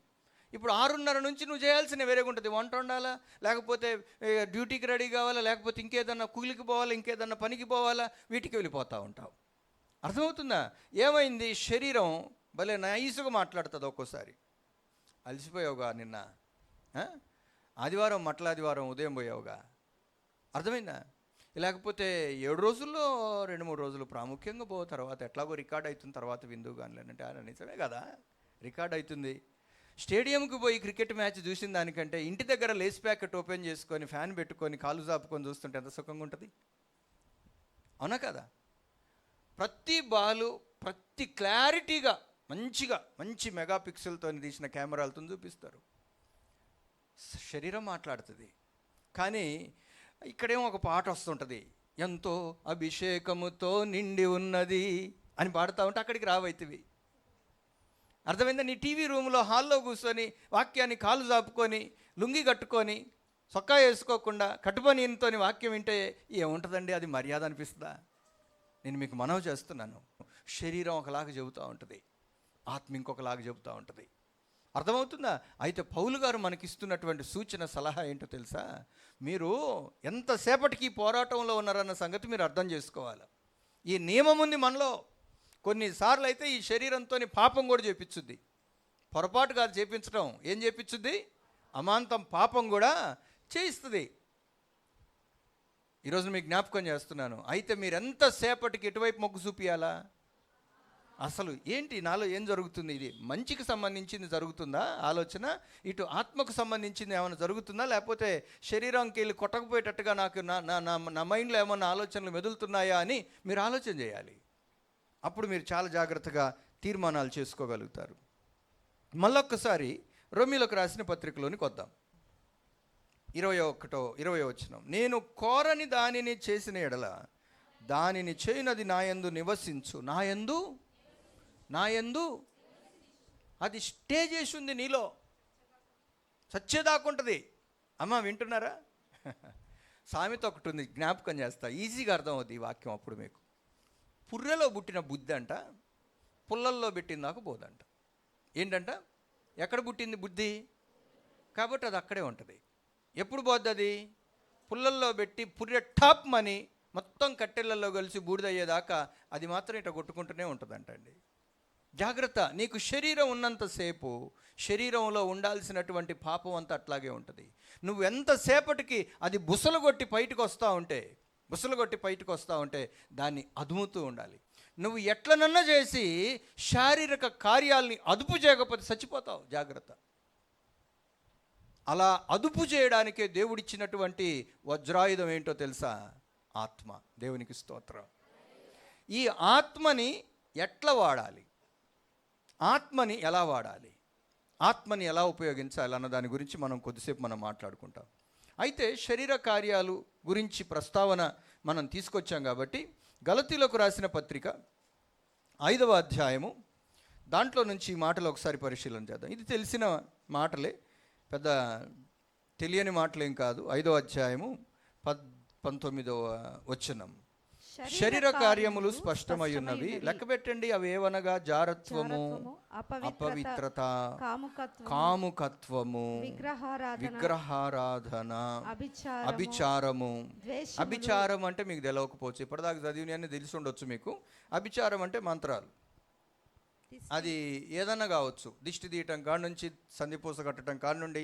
ఇప్పుడు 6:30 నుంచి నువ్వు చేయాల్సిన వేరేగా ఉంటుంది. వంట వండాలా, లేకపోతే డ్యూటీకి రెడీ కావాలా, లేకపోతే ఇంకేదన్నా కూలికి పోవాలా, ఇంకేదన్నా పనికి పోవాలా, వీటికి వెళ్ళిపోతూ ఉంటావు. అర్థమవుతుందా? ఏమైంది? శరీరం భలే నైసుగా మాట్లాడుతుంది. ఒక్కోసారి అలసిపోయావుగా, నిన్న ఆదివారం మట్ల ఉదయం పోయావుగా, అర్థమైందా? లేకపోతే 7 రోజుల్లో 2-3 రోజులు ప్రాముఖ్యంగా తర్వాత ఎట్లాగో రికార్డ్ అవుతుంది, తర్వాత విందువు కానీ అంటే నిజమే కదా, రికార్డ్ అవుతుంది. స్టేడియంకి పోయి క్రికెట్ మ్యాచ్ చూసిన దానికంటే ఇంటి దగ్గర లేస్ ప్యాకెట్ ఓపెన్ చేసుకొని ఫ్యాన్ పెట్టుకొని కాలు చాపుకొని చూస్తుంటే ఎంత సుఖంగా ఉంటుంది, అవునా కదా? ప్రతి బాలు ప్రతి క్లారిటీగా మంచి మెగాపిక్సెల్తో తీసిన కెమెరాలతో చూపిస్తారు. శరీరం మాట్లాడుతుంది. కానీ ఇక్కడేమో ఒక పాట వస్తుంటుంది, ఎంతో అభిషేకముతో నిండి ఉన్నది అని పాడుతూ ఉంటే అక్కడికి రావైతివి. అర్థమైందా? నీ టీవీ రూమ్లో హాల్లో కూర్చొని వాక్యాన్ని కాలు చాపుకొని లుంగి కట్టుకొని సొక్కా వేసుకోకుండా కట్టుబనితో వాక్యం వింటే ఏముంటుందండి? అది మర్యాద అనిపిస్తుందా? నేను మీకు మనవి చేస్తున్నాను. శరీరం ఒకలాగా చెబుతూ ఉంటుంది, ఆత్మ ఇంకొకలాగా చెబుతూ ఉంటుంది. అర్థమవుతుందా? అయితే పౌలు గారు మనకిస్తున్నటువంటి సూచన సలహా ఏంటో తెలుసా? మీరు ఎంతసేపటికి పోరాటంలో ఉన్నారన్న సంగతి మీరు అర్థం చేసుకోవాలి. ఈ నియమం ఉంది మనలో. కొన్నిసార్లు అయితే ఈ శరీరంతో పాపం కూడా చేపించుద్ది. పొరపాటు కాదు చేపించడం, ఏం చేపించుద్ది? అమాంతం పాపం కూడా చేయిస్తుంది. ఈరోజు మీకు జ్ఞాపకం చేస్తున్నాను. అయితే మీరు ఎంతసేపటికి ఎటువైపు మొగ్గు చూపియాలా? అసలు ఏంటి నాలో ఏం జరుగుతుంది? ఇది మంచికి సంబంధించింది జరుగుతుందా ఆలోచన? ఇటు ఆత్మకు సంబంధించింది ఏమైనా జరుగుతుందా? లేకపోతే శరీరంకి వెళ్ళి కొట్టకపోయేటట్టుగా నాకు నా మైండ్లో ఏమన్నా ఆలోచనలు మెదులుతున్నాయా అని మీరు ఆలోచన చేయాలి. అప్పుడు మీరు చాలా జాగ్రత్తగా తీర్మానాలు చేసుకోగలుగుతారు. మళ్ళొక్కసారి రోమీయులకు రాసిన పత్రికలోనికి వద్దాం. 21వ వచనం, నేను కోరని దానిని చేసిన ఎడల దానిని చేయనది నాయందు నివసించు. నాయందు అది స్టే చేసి ఉంది, నీలో చచ్చేదాకుంటుంది. అమ్మ వింటున్నారా? సామెత ఒకటి ఉంది, జ్ఞాపకం చేస్తా, ఈజీగా అర్థం అవుతుంది ఈ వాక్యం. అప్పుడు మీకు పుర్రెలో పుట్టిన బుద్ధి అంట పుల్లల్లో పెట్టిన దాకా పోదంట. ఏంటంట? ఎక్కడ పుట్టింది బుద్ధి? కాబట్టి అది అక్కడే ఉంటుంది. ఎప్పుడు పోద్ది అది? పుల్లల్లో పెట్టి పుర్రె టాప్ మని మొత్తం కట్టెళ్ళల్లో కలిసి బూడిదయ్యేదాకా అది మాత్రం ఇట్లా కొట్టుకుంటూనే ఉంటుందంట అండి. జాగ్రత్త. నీకు శరీరం ఉన్నంతసేపు శరీరంలో ఉండాల్సినటువంటి పాపం అంతా అట్లాగే ఉంటుంది. నువ్వు ఎంతసేపటికి అది బుసలుగొట్టి బయటకు వస్తూ ఉంటే దాన్ని అదుముతూ ఉండాలి. నువ్వు ఎట్లనన్నా చేసి శారీరక కార్యాలని అదుపు చేయకపోతే చచ్చిపోతావు. జాగ్రత్త. అలా అదుపు చేయడానికే దేవుడిచ్చినటువంటి వజ్రాయుధం ఏంటో తెలుసా? ఆత్మ. దేవునికి స్తోత్రం. ఈ ఆత్మని ఎట్లా వాడాలి, ఆత్మని ఎలా వాడాలి, ఆత్మని ఎలా ఉపయోగించాలి అన్న దాని గురించి మనం కొద్దిసేపు మాట్లాడుకుంటాం. అయితే శరీర కార్యాలు గురించి ప్రస్తావన మనం తీసుకొచ్చాం కాబట్టి గలతీలకు రాసిన పత్రిక 5వ అధ్యాయము దాంట్లో నుంచి ఈ మాటలు ఒకసారి పరిశీలన చేద్దాం. ఇది తెలిసిన మాటలే, పెద్ద తెలియని మాటలేం కాదు. 5వ అధ్యాయము 19వ వచనం, శరీర కార్యములు స్పష్టమై ఉన్నవి, లెక్క పెట్టండి. అవి ఏవనగా జారత్వము, అపవిత్రత, కాముకత్వము, విగ్రహారాధన, అభిచారము. అభిచారం అంటే మీకు తెలియకపోవచ్చు, ఇప్పటిదాకా చదివిన తెలిసి ఉండొచ్చు మీకు. అభిచారం అంటే మంత్రాలు. అది ఏదన్నా కావచ్చు, దిష్టి తీయటం కాడ నుంచి, సంధిపూస కట్టడం కాడ నుండి,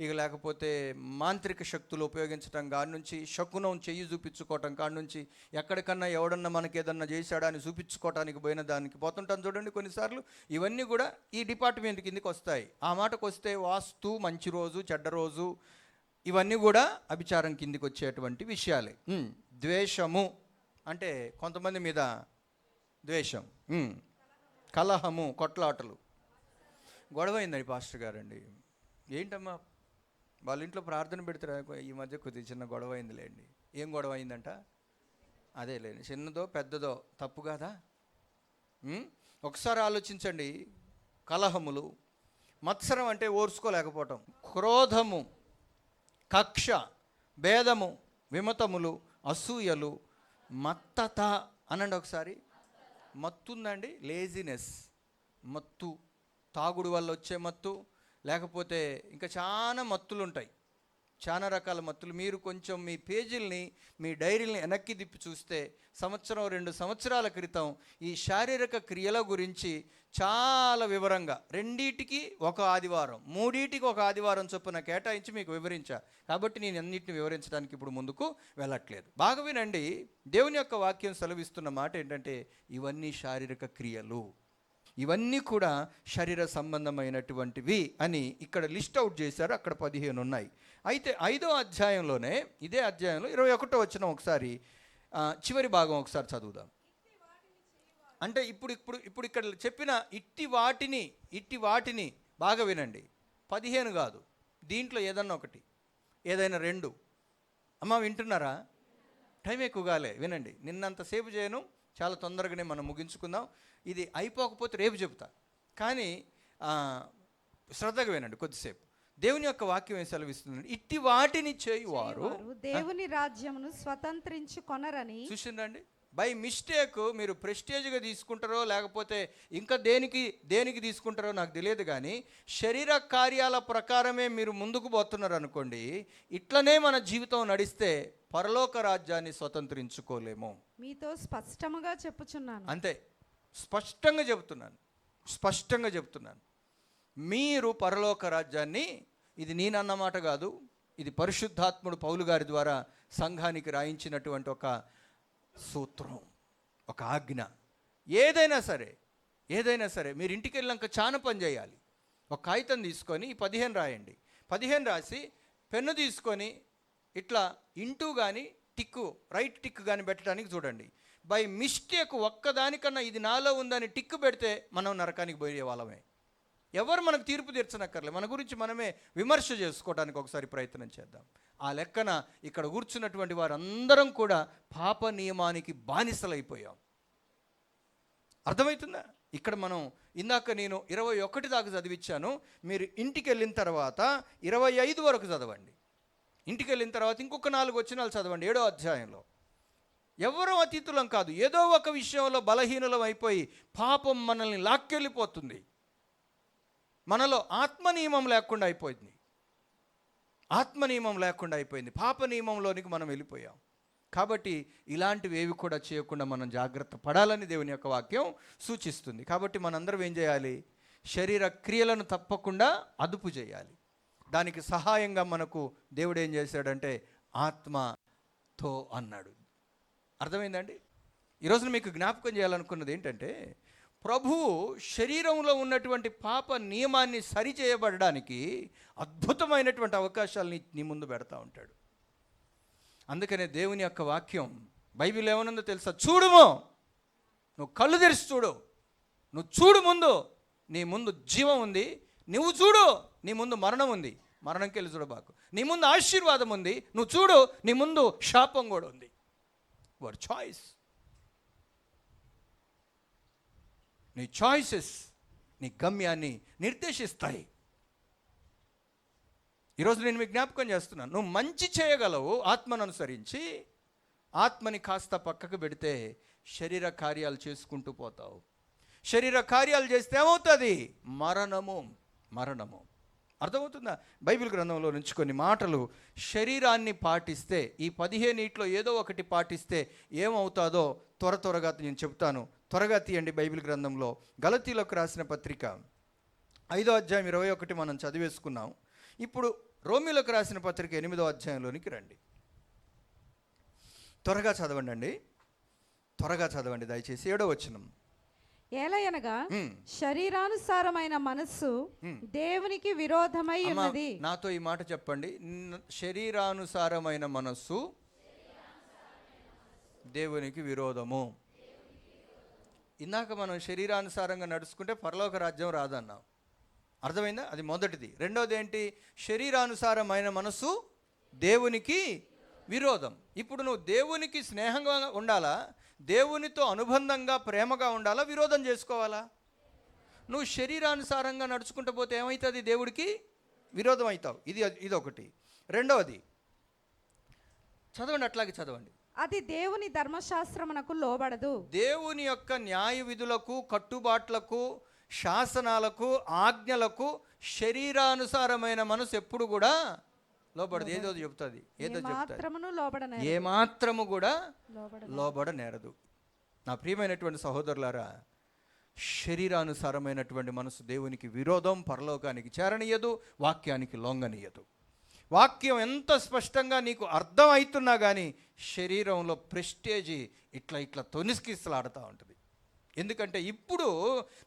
ఇక లేకపోతే మాంత్రిక శక్తులు ఉపయోగించడం కాడ నుంచి, శకునం చెయ్యి చూపించుకోవటం కాడ నుంచి, ఎక్కడికన్నా ఎవడన్నా మనకి ఏదన్నా చేశాడా అని చూపించుకోవటానికి పోయిన దానికి పోతుంటాను చూడండి కొన్నిసార్లు. ఇవన్నీ కూడా ఈ డిపార్ట్మెంట్ కిందకి వస్తాయి. ఆ మాటకు వస్తే వాస్తు, మంచి రోజు, చెడ్డ రోజు, ఇవన్నీ కూడా అభిచారం కిందికి వచ్చేటువంటి విషయాలే. ద్వేషము అంటే కొంతమంది మీద ద్వేషం, కలహము, కొట్లాటలు. గొడవ అయిందండి పాస్టర్ గారండి. ఏంటమ్మా వాళ్ళ ఇంట్లో ప్రార్థన పెడతారా? ఈ మధ్య కొద్దిగా చిన్న గొడవ అయిందిలేండి. ఏం గొడవ అయిందంట? అదే లేండి, చిన్నదో పెద్దదో తప్పు కాదా? ఒకసారి ఆలోచించండి. కలహములు, మత్సరం అంటే ఓర్చుకోలేకపోవటం, క్రోధము, కక్ష, భేదము, విమతములు, అసూయలు, మత్తత అనండి ఒకసారి. మత్తు ఉందండి, లేజినెస్, మత్తు, తాగుడు వల్ల వచ్చే మత్తు, లేకపోతే ఇంకా చాలా మత్తులు ఉంటాయి, చాలా రకాల మత్తులు. మీరు కొంచెం మీ పేజీల్ని, మీ డైరీల్ని వెనక్కి తిప్పి చూస్తే 1-2 సంవత్సరాల క్రితం ఈ శారీరక క్రియల గురించి చాలా వివరంగా 2టికి ఒక ఆదివారం, 3టికి ఒక ఆదివారం చొప్పున కేటాయించి మీకు వివరించా. కాబట్టి నేను అన్నిటిని వివరించడానికి ఇప్పుడు ముందుకు వెళ్ళట్లేదు. బాగా వినండి. దేవుని యొక్క వాక్యం సెలవిస్తున్న మాట ఏంటంటే ఇవన్నీ శారీరక క్రియలు, ఇవన్నీ కూడా శరీర సంబంధమైనటువంటివి అని ఇక్కడ లిస్ట్ అవుట్ చేశారు. అక్కడ 15 ఉన్నాయి. అయితే 5వ అధ్యాయంలోనే, ఇదే అధ్యాయంలో 21వ వచనం ఒకసారి చివరి భాగం ఒకసారి చదువుదాం. అంటే ఇప్పుడు ఇక్కడ చెప్పిన ఇట్టి వాటిని బాగా వినండి. 15 కాదు, దీంట్లో ఏదన్నా ఒకటి, ఏదైనా 2. అమ్మ వింటున్నారా? టైం ఎక్కువగాలే, వినండి. నిన్నంతసేపు చేయను, చాలా తొందరగానే మనం ముగించుకుందాం. ఇది అయిపోకపోతే రేపు చెబుతా, కానీ శ్రద్ధగా వినండి కొద్దిసేపు. దేవుని యొక్క వాక్యం ఏం సెలవిస్తుంది? ఇట్టి వాటిని చేయువారు దేవుని రాజ్యమును స్వతంత్రించుకొనరని. చూసిందండి, బై మిస్టేక్ మీరు ప్రెస్టేజ్గా తీసుకుంటారో లేకపోతే ఇంకా దేనికి తీసుకుంటారో నాకు తెలియదు, కానీ శరీర కార్యాల ప్రకారమే మీరు ముందుకు పోతున్నారు అనుకోండి, ఇట్లనే మన జీవితం నడిస్తే పరలోక రాజ్యాన్ని స్వతంత్రించుకోలేము. మీతో స్పష్టంగా చెప్పుచున్నాను. అంతే, స్పష్టంగా చెప్తున్నాను. మీరు పరలోక రాజ్యాన్ని, ఇది నేనన్నమాట కాదు, ఇది పరిశుద్ధాత్ముడు పౌలు గారి ద్వారా సంఘానికి రాయించినటువంటి ఒక సూత్రం, ఒక ఆజ్ఞ. ఏదైనా సరే మీరు ఇంటికి వెళ్ళాక చాలా పని చేయాలి. ఒక కాగితం తీసుకొని 15 రాయండి. 15 రాసి పెన్ను తీసుకొని ఇట్లా ఇంటూ కానీ రైట్ టిక్ కానీ పెట్టడానికి చూడండి. బై మిస్టేక్ ఒక్కదానికన్నా ఇది నాలో ఉందని టిక్కు పెడితే మనం నరకానికి పోయే వాళ్ళమే. ఎవరు మనకు తీర్పు తీర్చనక్కర్లే, మన గురించి మనమే విమర్శ చేసుకోవడానికి ఒకసారి ప్రయత్నం చేద్దాం. ఆ లెక్కన ఇక్కడ కూర్చున్నటువంటి వారందరం కూడా పాప నియమానికి బానిసలైపోయాం. అర్థమవుతుందా? ఇక్కడ మనం ఇందాక నేను 21 దాకా చదివించాను. మీరు ఇంటికి వెళ్ళిన తర్వాత 25 వరకు చదవండి. ఇంటికి వెళ్ళిన తర్వాత ఇంకొక 4 వచనాలు చదవండి 7వ అధ్యాయంలో. ఎవరో అతీతులం కాదు, ఏదో ఒక విషయంలో బలహీనులం అయిపోయి పాపం మనల్ని లాక్కెళ్ళిపోతుంది. మనలో ఆత్మనియమం లేకుండా అయిపోయింది. పాప నియమంలోనికి మనం వెళ్ళిపోయాం. కాబట్టి ఇలాంటివి ఏవి కూడా చేయకుండా మనం జాగ్రత్త పడాలని దేవుని యొక్క వాక్యం సూచిస్తుంది. కాబట్టి మనందరం ఏం చేయాలి? శరీర క్రియలను తప్పకుండా అదుపు చేయాలి. దానికి సహాయంగా మనకు దేవుడు ఏం చేశాడంటే ఆత్మతో అన్నాడు. అర్థమైందండి? ఈరోజు మీకు జ్ఞాపకం చేయాలనుకున్నది ఏంటంటే, ప్రభువు శరీరంలో ఉన్నటువంటి పాప నియమాన్ని సరిచేయబడడానికి అద్భుతమైనటువంటి అవకాశాలని నీ ముందు పెడతా ఉంటాడు. అందుకనే దేవుని యొక్క వాక్యం బైబిల్ ఏమనుందో తెలుసా? చూడుమో, నువ్వు కళ్ళు తెరిచి చూడు, నువ్వు చూడు, ముందు నీ ముందు జీవం ఉంది, నువ్వు చూడు, నీ ముందు మరణం ఉంది, మరణంకి వెళ్ళి చూడబాకు. నీ ముందు ఆశీర్వాదం ఉంది, నువ్వు చూడు, నీ ముందు శాపం కూడా ఉంది. Your choice. నీ చాయిసెస్ నీ గమ్యాన్ని నిర్దేశిస్తాయి. ఈరోజు నేను మీకు జ్ఞాపకం చేస్తున్నాను, నువ్వు మంచి చేయగలవు ఆత్మను అనుసరించి. ఆత్మని కాస్త పక్కకు పెడితే శరీర కార్యాలు చేసుకుంటూ పోతావు. శరీర కార్యాలు చేస్తే ఏమవుతుంది? మరణము. అర్థమవుతుందా? బైబిల్ గ్రంథంలో నుంచి కొన్ని మాటలు, శరీరాన్ని పాటిస్తే, ఈ 15 ఏదో ఒకటి పాటిస్తే ఏమవుతాదో త్వరగా నేను చెప్తాను. త్వరగా తీయండి బైబిల్ గ్రంథంలో. గలతీలకు రాసిన పత్రిక 5వ అధ్యాయం 21 మనం చదివేసుకున్నాం. ఇప్పుడు రోమీలకు రాసిన పత్రిక 8వ అధ్యాయంలోనికి రండి. త్వరగా చదవండి దయచేసి. 7వ వచనం. ఏలయనగా శరీరానుసారమైన మనస్సు దేవునికి విరోధమై ఉన్నది. నాతో ఈ మాట చెప్పండి. శరీరానుసారమైన మనస్సు దేవునికి విరోధము. ఇందాక మనం శరీరానుసారంగా నడుచుకుంటే పరలోక రాజ్యం రాదన్నాం, అర్థమైందా? అది మొదటిది. రెండోది ఏంటి? శరీరానుసారమైన మనసు దేవునికి విరోధం. ఇప్పుడు నువ్వు దేవునికి స్నేహంగా ఉండాలా, దేవునితో అనుబంధంగా ప్రేమగా ఉండాలా, విరోధం చేసుకోవాలా? నువ్వు శరీరానుసారంగా నడుచుకుంటూ పోతే ఏమవుతుంది? దేవుడికి విరోధం అవుతావు. ఇదొకటి. రెండవది చదవండి, అట్లాగే చదవండి. అది దేవుని ధర్మశాస్త్రమునకు లోబడదు. దేవుని యొక్క న్యాయ విధులకు, కట్టుబాట్లకు, శాసనాలకు, ఆజ్ఞలకు శరీరానుసారమైన మనసు ఎప్పుడు కూడా లోబడదు. ఏదో చెప్తుంది, ఏమాత్రము కూడా లోబడనేరదు. నా ప్రియమైనటువంటి సహోదరులారా, శరీరానుసారమైనటువంటి మనసు దేవునికి విరోధం, పరలోకానికి చేరనీయదు, వాక్యానికి లొంగనీయదు. వాక్యం ఎంత స్పష్టంగా నీకు అర్థం అవుతున్నా కానీ శరీరంలో ప్రెస్టేజీ ఇట్లా తొనిస్కిస్తలాడుతూ ఉంటుంది. ఎందుకంటే ఇప్పుడు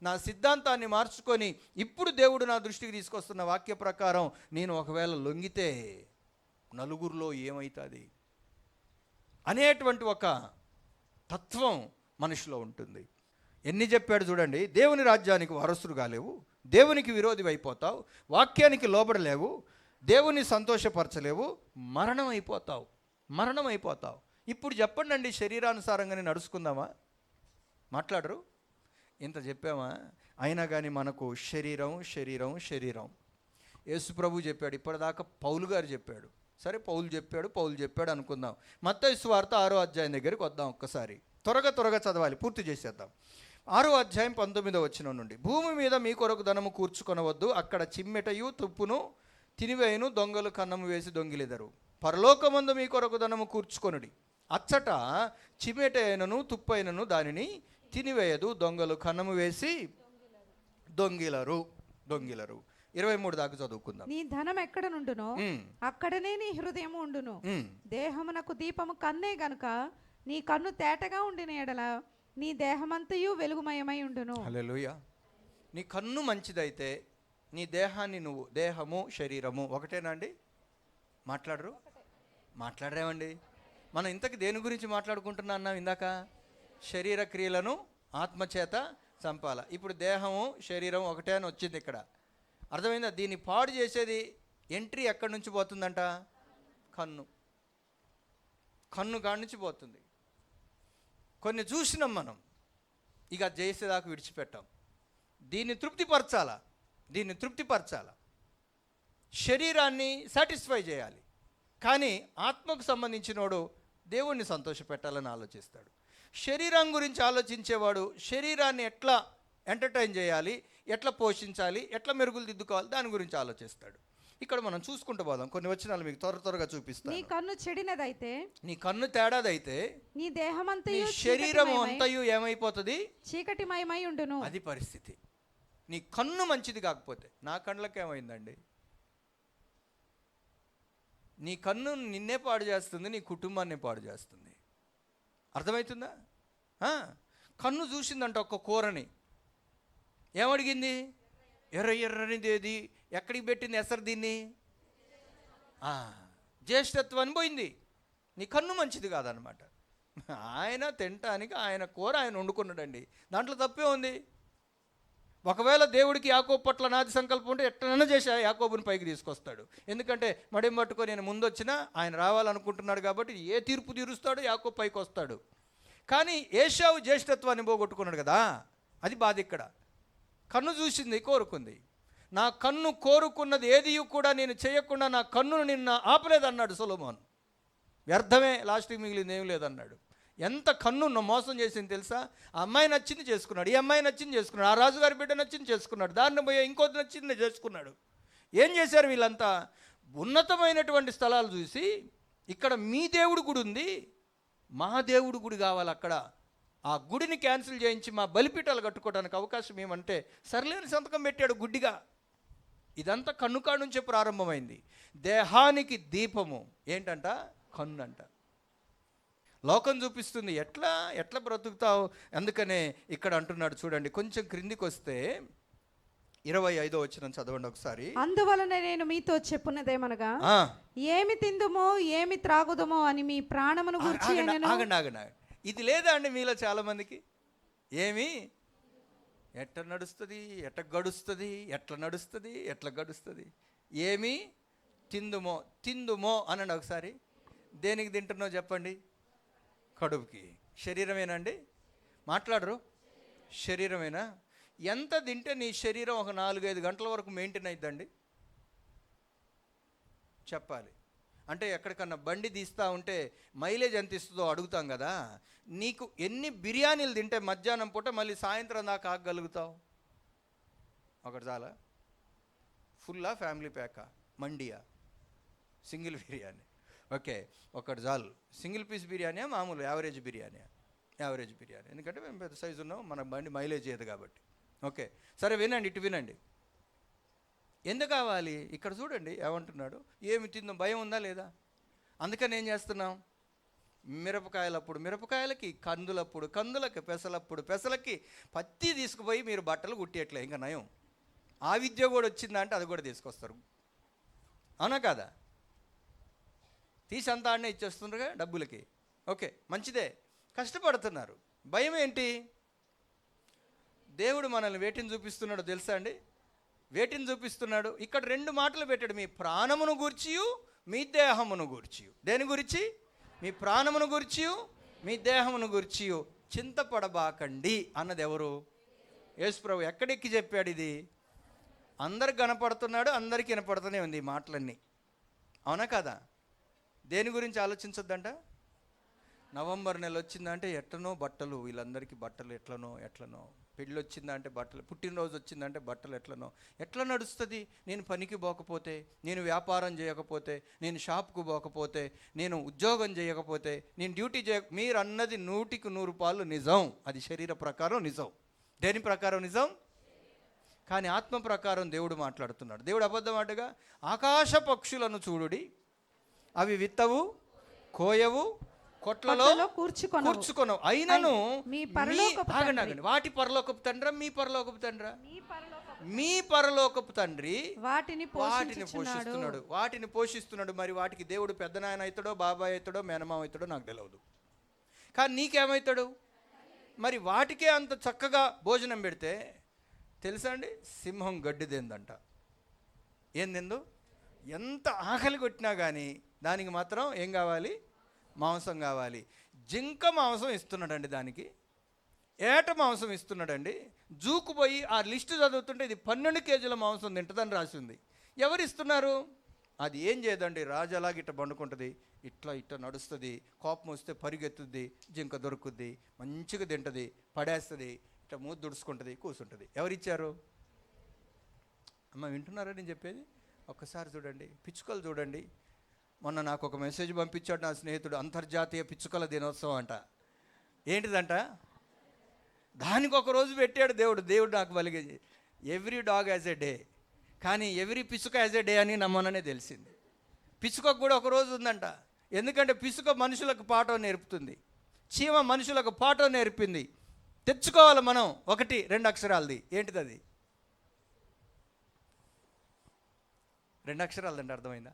నా సిద్ధాంతాన్ని మార్చుకొని ఇప్పుడు దేవుడు నా దృష్టికి తీసుకొస్తున్న వాక్య ప్రకారం నేను ఒకవేళ లొంగితే నలుగురిలో ఏమవుతుంది అనేటువంటి ఒక తత్వం మనిషిలో ఉంటుంది. ఎన్ని చెప్పాడు చూడండి. దేవుని రాజ్యానికి వారసుడు కాలేవు, దేవునికి విరోధి అయిపోతావు, వాక్యానికి లోబడలేవు, దేవుని సంతోషపరచలేవు, మరణం అయిపోతావు. ఇప్పుడు చెప్పండి అండి, శరీరానుసారంగానే నడుచుకుందామా? మాట్లాడరు. ఇంత చెప్పామా? అయినా కానీ మనకు శరీరం. యేసు ప్రభు చెప్పాడు, ఇప్పటిదాకా పౌలు గారు చెప్పాడు. సరే, పౌలు చెప్పాడు అనుకుందాం. మత్తయి సువార్త 6వ అధ్యాయం దగ్గరికి వద్దాం. ఒక్కసారి త్వరగా చదవాలి, పూర్తి చేసేద్దాం. 6వ అధ్యాయం 19వ వచనం నుండి. భూమి మీద మీ కొరకు ధనము కూర్చుకొనవద్దు, అక్కడ చిమ్మెటయు తుప్పును తినివేయును, దొంగలు కన్నము వేసి దొంగిలెదరు. పరలోకమందు మీ కొరకు ధనము కూర్చుకొనుడి, అచ్చట చిమ్మెటైనను తుప్పైనను దానిని తినివేయదు, దొంగలు కన్నము వేసి దొంగిలరు. 23 దాకా చదువుకుందాం. నీ ధనం ఎక్కడ నుండునో అక్కడనే నీ హృదయము ఉండును. దేహమునకు దీపము కన్నే గనుక నీ కన్ను తేటగా ఉండిన ఎడల నీ దేహమంతయు వెలుగుమయమై ఉండును. హల్లెలూయా. నీ కన్ను మంచిదైతే నీ దేహాన్ని నువ్వు, దేహము శరీరము ఒకటేనా అండి? మాట్లాడరేమండి? మనం ఇంతకు దేని గురించి మాట్లాడుకుంటున్నా అన్నాం ఇందాక? శరీర క్రియలను ఆత్మచేత చంపాల. ఇప్పుడు దేహము శరీరం ఒకటే అని వచ్చింది ఇక్కడ, అర్థమైందా? దీన్ని పాడు చేసేది ఎంట్రీ ఎక్కడి నుంచి పోతుందంట? కన్ను కాడి నుంచి పోతుంది. కొన్ని చూసినాం మనం, ఇక చేసేదాకా విడిచిపెట్టాం. దీన్ని తృప్తిపరచాలా, శరీరాన్ని సాటిస్ఫై చేయాలి. కానీ ఆత్మకు సంబంధించినోడు దేవుణ్ణి సంతోషపెట్టాలని ఆలోచిస్తాడు. శరీరం గురించి ఆలోచించేవాడు శరీరాన్ని ఎట్లా ఎంటర్టైన్ చేయాలి, ఎట్లా పోషించాలి, ఎట్లా మెరుగులు దిద్దుకోవాలి, దాని గురించి ఆలోచిస్తాడు. ఇక్కడ మనం చూసుకుంటూ పోదాం. కొన్ని వచనాలు మీకు త్వరగా చూపిస్తాను. నీ కన్ను చెడినదైతే, నీ కన్ను తేడాదైతే నీ దేహమంతయు, నీ శరీరం అంతయు ఏమైపోతుంది? చీకటిమయమై ఉండును. అది పరిస్థితి. నీ కన్ను మంచిది కాకపోతే, నా కళ్ళకి ఏమైందండి? నీ కన్ను నిన్నే పాడు చేస్తుంది, నీ కుటుంబాన్ని పాడు చేస్తుంది. అర్థమవుతుందా? కన్ను చూసిందంట ఒక కూరని, ఏమడిగింది? ఎర్రనిదేది, ఎక్కడికి పెట్టింది ఎసరు దీన్ని? జ్యేష్ఠత్వాన్ని పోయింది. నీ కన్ను మంచిది కాదనమాట. ఆయన తినటానికి ఆయన కూర ఆయన వండుకున్నాడండి, దాంట్లో తప్పే ఉంది. ఒకవేళ దేవుడికి యాకోబు పట్ల నాది సంకల్పం ఉంటే ఎట్లనైనా చేసి యాకోబుని పైకి తీసుకొస్తాడు. ఎందుకంటే మడిం పట్టుకొని నేను ముందొచ్చినా ఆయన రావాలనుకుంటున్నాడు కాబట్టి ఏ తీర్పు తీరుస్తాడో యాకోబు పైకి వస్తాడు. కానీ ఏశావు జ్యేష్ఠత్వాన్ని పోగొట్టుకున్నాడు కదా, అది బాధ ఇక్కడ. కన్ను చూసింది, కోరుకుంది. నా కన్ను కోరుకున్నది ఏది కూడా నేను చేయకుండా నా కన్నును నిన్న ఆపలేదన్నాడు సొలొమోన్. వ్యర్థమే, లాస్ట్కి మిగిలింది ఏం లేదన్నాడు. ఎంత కన్ను మోసం చేసింది తెలుసా? ఆ అమ్మాయి నచ్చింది చేసుకున్నాడు, ఈ అమ్మాయి నచ్చింది చేసుకున్నాడు, ఆ రాజుగారి బిడ్డ నచ్చింది చేసుకున్నాడు, దాన్ని పోయి ఇంకోటి నచ్చింది చేసుకున్నాడు. ఏం చేశారు వీళ్ళంతా? ఉన్నతమైనటువంటి స్థలాలు చూసి, ఇక్కడ మీ దేవుడు గుడి ఉంది, మా దేవుడు గుడి కావాలి, అక్కడ ఆ గుడిని క్యాన్సిల్ చేయించి మా బలిపీఠాలు కట్టుకోవడానికి అవకాశం ఏమంటే సర్లేని సంతకం పెట్టాడు గుడ్డిగా. ఇదంతా కన్నుకాడు నుంచే ప్రారంభమైంది. దేహానికి దీపము ఏంటంట? కన్ను అంట. లోకం చూపిస్తుంది ఎట్లా బ్రతుకుతావు. అందుకనే ఇక్కడ అంటున్నాడు చూడండి, కొంచెం క్రిందికి వస్తే 25వ వచనం చదవండి ఒకసారి. అందువలన నేను మీతో చెప్పున్నదేమనగా, ఏమి తిందుమో ఏమి త్రాగుదమో అని మీ ప్రాణమును గురించి. ఆగండి. ఇది లేదా అండి మీలో చాలామందికి? ఏమి ఎట్ట నడుస్తుంది, ఎట్ట గడుస్తుంది, ఎట్లా నడుస్తుంది, ఎట్లా గడుస్తుంది? ఏమి తిందుమో అనండి ఒకసారి. దేనికి తింటున్నావు చెప్పండి? కడుపుకి. శరీరమేనండి? మాట్లాడరు. శరీరమేనా? ఎంత తింటే నీ శరీరం ఒక 4-5 గంటల వరకు మెయింటైన్ అవుతుందండి? చెప్పాలి. అంటే ఎక్కడికన్నా బండి తీస్తూ ఉంటే మైలేజ్ ఎంత ఇస్తుందో అడుగుతాం కదా. నీకు ఎన్ని బిర్యానీలు తింటే మధ్యాహ్నం పూట మళ్ళీ సాయంత్రం దాకా ఆగగలుగుతావు? ఒకటి చాలా? ఫుల్లా, ఫ్యామిలీ ప్యాకా, మండియా, సింగిల్ బిర్యానీ? ఓకే, ఒకటి చాలు. సింగిల్ పీస్ బిర్యానీ, మామూలు యావరేజ్ బిర్యానీ? యావరేజ్ బిర్యానీ. ఎందుకంటే మేము పెద్ద సైజు ఉన్నాం, మన బండి మైలేజ్ చేయదు కాబట్టి. ఓకే, సరే వినండి, ఇటు వినండి. ఎందుకు కావాలి? ఇక్కడ చూడండి ఏమంటున్నాడు. ఏమి తిందాం, భయం ఉందా లేదా? అందుకని ఏం చేస్తున్నాం? మిరపకాయలప్పుడు మిరపకాయలకి, కందులప్పుడు కందులకి, పెసలప్పుడు పెసలకి పత్తి తీసుకుపోయి మీరు బట్టలు కుట్టేయట్లే. ఇంకా నయం, ఆ విద్య కూడా వచ్చిందంటే అది కూడా తీసుకొస్తారు. అవునా కాదా? తీసి అంతా ఆడనే ఇచ్చేస్తుండ్రుగా డబ్బులకి. ఓకే, మంచిదే, కష్టపడుతున్నారు. భయం ఏంటి? దేవుడు మనల్ని వేటిని చూపిస్తున్నాడో తెలుసా అండి? వేటిని చూపిస్తున్నాడు? ఇక్కడ 2 మాటలు పెట్టాడు. మీ ప్రాణమును గూర్చియు మీ దేహమును గూర్చియు. దేని గురించి? మీ ప్రాణమును గూర్చియు మీ దేహమును గూర్చియు చింతపడబాకండి అన్నది ఎవరు? యేసుప్రభు. ఎక్కడెక్కి చెప్పాడు ఇది? అందరికి కనపడుతున్నాడు, అందరికీ వినపడుతూనే ఉంది ఈ మాటలన్నీ. అవునా కదా? దేని గురించి ఆలోచించొద్దంట? నవంబర్ నెల వచ్చిందంటే ఎట్లనో బట్టలు, వీళ్ళందరికీ బట్టలు ఎట్లనో. పెళ్ళి వచ్చిందంటే బట్టలు, పుట్టినరోజు వచ్చిందంటే బట్టలు ఎట్లా నడుస్తుంది? నేను పనికి పోకపోతే, నేను వ్యాపారం చేయకపోతే, నేను షాప్కు పోకపోతే, నేను ఉద్యోగం చేయకపోతే, నేను డ్యూటీ మీరు అన్నది 100కి 100 పాళ్ళు నిజం. అది శరీర ప్రకారం నిజం. దేని ప్రకారం నిజం? కానీ ఆత్మ ప్రకారం దేవుడు మాట్లాడుతున్నాడు. దేవుడు అబద్ధం ఆటగా, ఆకాశ పక్షులను చూడుడి, అవి విత్తవు, కోయవు, కొట్లలో కూర్చుకొనవు, అయినను వాటి పరలోకపు తండ్రా, మీ పరలోకపు తండ్రా? మీ పరలోకపు తండ్రి వాటిని పోషిస్తున్నాడు. మరి వాటికి దేవుడు పెద్ద నాయన అవుతాడో, బాబాయ్ అవుతాడో, మేనమామ అవుతాడో నాకు తెలియదు. కానీ నీకేమవుతాడు? మరి వాటికే అంత చక్కగా భోజనం పెడితే తెలుసా అండి, సింహం గడ్డి తిందంట. ఏం తిందు? ఎంత ఆకలి కొట్టినా కానీ దానికి మాత్రం ఏం కావాలి? మాంసం కావాలి. జింక మాంసం ఇస్తున్నాడండి, దానికి ఏట మాంసం ఇస్తున్నాడండి. జూకు పోయి ఆ లిస్టు చదువుతుంటే ఇది 12 కేజీల మాంసం తింటుందని రాసి ఉంది. ఎవరు ఇస్తున్నారు? అది ఏం చేయదండి, రాజాలాగా ఇట్ట పండుకుంటుంది, ఇట్లా నడుస్తుంది, కోపం వస్తే పరిగెత్తుద్ది, జింక దొరుకుద్ది, మంచిగా తింటుంది, పడేస్తుంది, ఇట్లా మూత దుడుచుకుంటుంది, కూర్చుంటుంది. ఎవరిచ్చారు? అమ్మ వింటున్నారా నేను చెప్పేది? ఒక్కసారి చూడండి, పిచ్చుకలు చూడండి. మొన్న నాకు ఒక మెసేజ్ పంపించాడు నా స్నేహితుడు, అంతర్జాతీయ పిచ్చుకల దినోత్సవం అంట. ఏంటిదంట? దానికి ఒక రోజు పెట్టాడు దేవుడు నాకు వలిగే. Every dog has a day, కానీ ఎవ్రీ పిచ్చుక యాజ్ ఎ డే అని నమ్మననే తెలిసింది. పిచ్చుకకు కూడా ఒక రోజు ఉందంట. ఎందుకంటే పిచ్చుక మనుషులకు పాఠం నేర్పుతుంది, చీమ మనుషులకు పాఠం నేర్పింది. తెచ్చుకోవాలి మనం 1-2 అక్షరాలది. ఏంటిది అది? 2 అక్షరాలదండి, అర్థమైందా?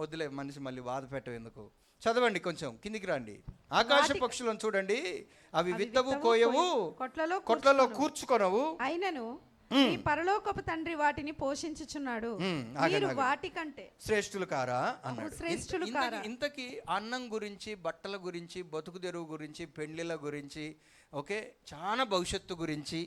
వద్దులే, మనిషి మళ్ళీ బాధ పెట్టవు ఎందుకు. చదవండి, కొంచెం కిందికి రండి. ఆకాశ పక్షులను చూడండి, అవి విత్తవు, కోయవు, కొట్లలో కూర్చుకొనవు, అయినను మీ పరలోకపు తండ్రి వాటిని పోషించుచున్నాడు. మీరు వాటికంటే శ్రేష్ఠులు కారా అన్నాడు. ఇంతకీ అన్నం గురించి, బట్టల గురించి, బతుకు తెరువు గురించి, పెండ్లిల గురించి, ఓకే, చాలా భవిష్యత్తు గురించి,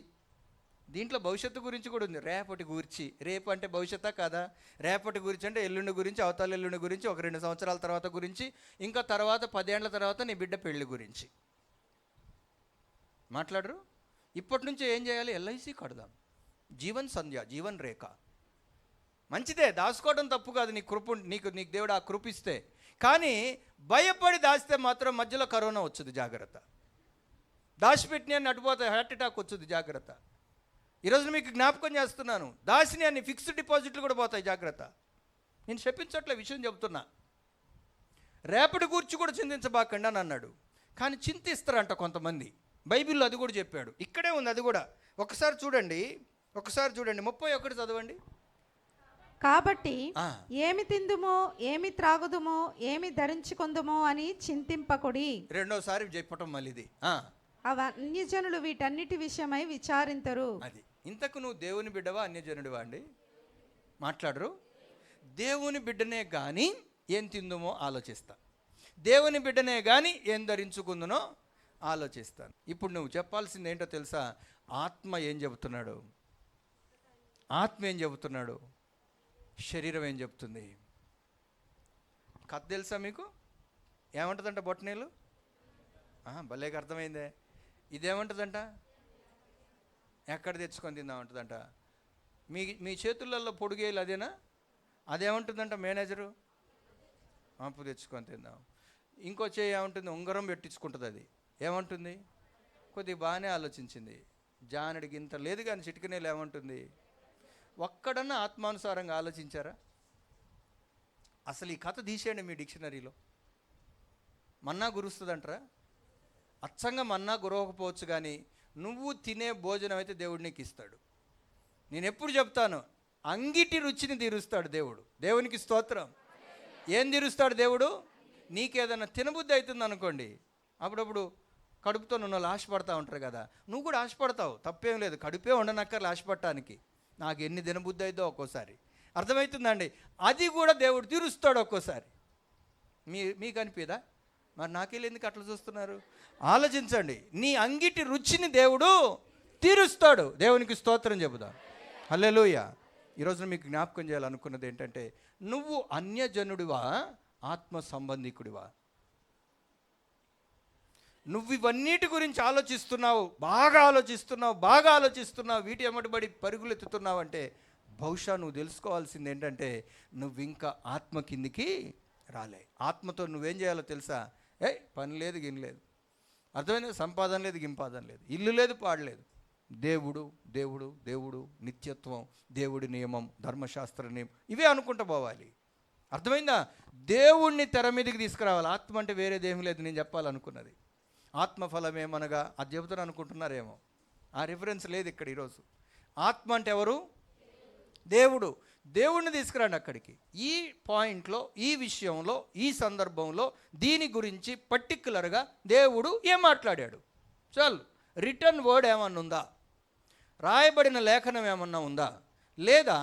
దీంట్లో భవిష్యత్తు గురించి కూడా ఉంది. రేపటి గురించి, రేపు అంటే భవిష్యత్తా కాదా? రేపటి గురించి అంటే ఎల్లుండి గురించి, అవతల ఎల్లుండి గురించి, ఒక 2 సంవత్సరాల తర్వాత గురించి, ఇంకా తర్వాత 10 ఏళ్ల తర్వాత నీ బిడ్డ పెళ్లి గురించి మాట్లాడరు. ఇప్పటి నుంచి ఏం చేయాలి? ఎల్ఐసి కడదాం, జీవన్ సంధ్య, జీవన్ రేఖ. మంచిదే, దాచుకోవడం తప్పు కాదు. నీకు దేవుడు ఆ కృపిస్తే. కానీ భయపడి దాస్తే మాత్రం మధ్యలో కరోనా వచ్చుది, జాగ్రత్త. దాచిపెట్టిన అన్ని అటుపోతాయి, హార్ట్ అటాక్ వచ్చుది, జాగ్రత్త. ఈరోజు మీకు జ్ఞాపకం చేస్తున్నాను, దాచిని అన్ని ఫిక్స్డ్ డిపాజిట్లు కూడా పోతాయి, జాగ్రత్త. నేను చెప్పించట్లే, విషయం చెప్తున్నా. రేపటి గురించి కూడా చింతించబాకండి అని అన్నాడు. కానీ చింతిస్తారంట కొంతమంది. బైబిల్లో అది కూడా చెప్పాడు, ఇక్కడే ఉంది అది కూడా. ఒకసారి చూడండి 31 చదవండి. కాబట్టి ఆ. ఏమి తిందుమో ఏమి త్రాగుదుమో ఏమి ధరించుకుందుమో అని చింతింపకుడి. రెండోసారి చెప్పటం మళ్ళీ ఇది. అన్యజనులు వీటన్నిటి విషయమై విచారింతరు. అది ఇంతకు నువ్వు దేవుని బిడ్డవా అన్యజనుడివా అండి? మాట్లాడరు. దేవుని బిడ్డనే కానీ ఏం తిందుమో ఆలోచిస్తా, దేవుని బిడ్డనే కానీ ఏం ధరించుకుందునో ఆలోచిస్తాను. ఇప్పుడు నువ్వు చెప్పాల్సింది ఏంటో తెలుసా? ఆత్మ ఏం చెబుతున్నాడు? ఆత్మ ఏం చెబుతున్నాడు? శరీరం ఏం చెప్తుంది? కథ తెలుసా మీకు? ఏమంటుందంట బొట్టనీళ్ళు? భలేగా అర్థమైందే. ఇదేమంటుందంట? ఎక్కడ తెచ్చుకొని తిందామంటుందంట. మీ చేతులలో పొడిగేయాలి అదేనా? అదేమంటుందంట మేనేజరు? అప్పు తెచ్చుకొని తిందాం. ఇంకో చేయి ఏమంటుంది? ఉంగరం పెట్టించుకుంటుంది. అది ఏమంటుంది? కొద్దిగా బాగానే ఆలోచించింది. జానడికి ఇంత లేదు కానీ చిటికనేలు ఏమంటుంది? ఒక్కడన్నా ఆత్మానుసారంగా ఆలోచించారా? అసలు ఈ కథ తీసేయండి మీ డిక్షనరీలో. మన్నా గురుస్తుందంటారా? అచ్చంగా మన్నా గురవకపోవచ్చు, కానీ నువ్వు తినే భోజనం అయితే దేవుడు నీకు ఇస్తాడు. నేను ఎప్పుడు చెప్తాను, అంగిటి రుచిని తీరుస్తాడు దేవుడు. దేవునికి స్తోత్రం. ఏం తీరుస్తాడు దేవుడు? నీకేదన్నా తినబుద్ధి అవుతుంది అనుకోండి, అప్పుడప్పుడు కడుపుతో నువ్వు ఆశపడతా ఉంటారు కదా, నువ్వు కూడా ఆశపడతావు, తప్పేం లేదు. కడుపే ఉండనక్కర్లు ఆశపడటానికి. నాకు ఎన్ని తినబుద్ధి అవుతుందో ఒక్కోసారి. అర్థమవుతుందండి? అది కూడా దేవుడు తీరుస్తాడు ఒక్కోసారి. మీకు అనిపిదా? మరి నాకెళ్ళి ఎందుకు అట్లా చూస్తున్నారు? ఆలోచించండి. నీ అంగిటి రుచిని దేవుడు తీరుస్తాడు. దేవునికి స్తోత్రం చెబుదాం. హల్లెలూయా. ఈరోజు మీకు జ్ఞాపకం చేయాలనుకున్నది ఏంటంటే, నువ్వు అన్యజనుడివా ఆత్మ సంబంధికుడివా? నువ్వు ఇవన్నిటి గురించి ఆలోచిస్తున్నావు, బాగా ఆలోచిస్తున్నావు, వీటి ఎమ్మటిబడి పరుగులెత్తుతున్నావు అంటే బహుశా నువ్వు తెలుసుకోవాల్సింది ఏంటంటే, నువ్వు ఇంకా ఆత్మ కిందికి రాలే. ఆత్మతో నువ్వేం చేయాలో తెలుసా? పని లేదు, గిన్నెలేదు, అర్థమైంది? సంపాదన లేదు, గింపాదన లేదు, ఇల్లు లేదు, పాడలేదు. దేవుడు దేవుడు దేవుడు, నిత్యత్వం, దేవుడి నియమం, ధర్మశాస్త్ర నియమం, ఇవే అనుకుంటూ పోవాలి. అర్థమైందా? దేవుణ్ణి తెర మీదకి తీసుకురావాలి. ఆత్మ అంటే వేరేదేమీ లేదు. నేను చెప్పాలనుకున్నది ఆత్మఫలం ఏమనగా అది చెబుతాను అనుకుంటున్నారేమో. ఆ రిఫరెన్స్ లేదు ఇక్కడ ఈరోజు. ఆత్మ అంటే ఎవరు? దేవుడు. దేవుణ్ణి తీసుకురండి అక్కడికి. ఈ పాయింట్లో, ఈ విషయంలో, ఈ సందర్భంలో దీని గురించి పర్టిక్యులర్గా దేవుడు ఏం మాట్లాడాడు? చాలు. రిటర్న్ వర్డ్ ఏమన్నా ఉందా? రాయబడిన లేఖనం ఏమన్నా ఉందా? లేదా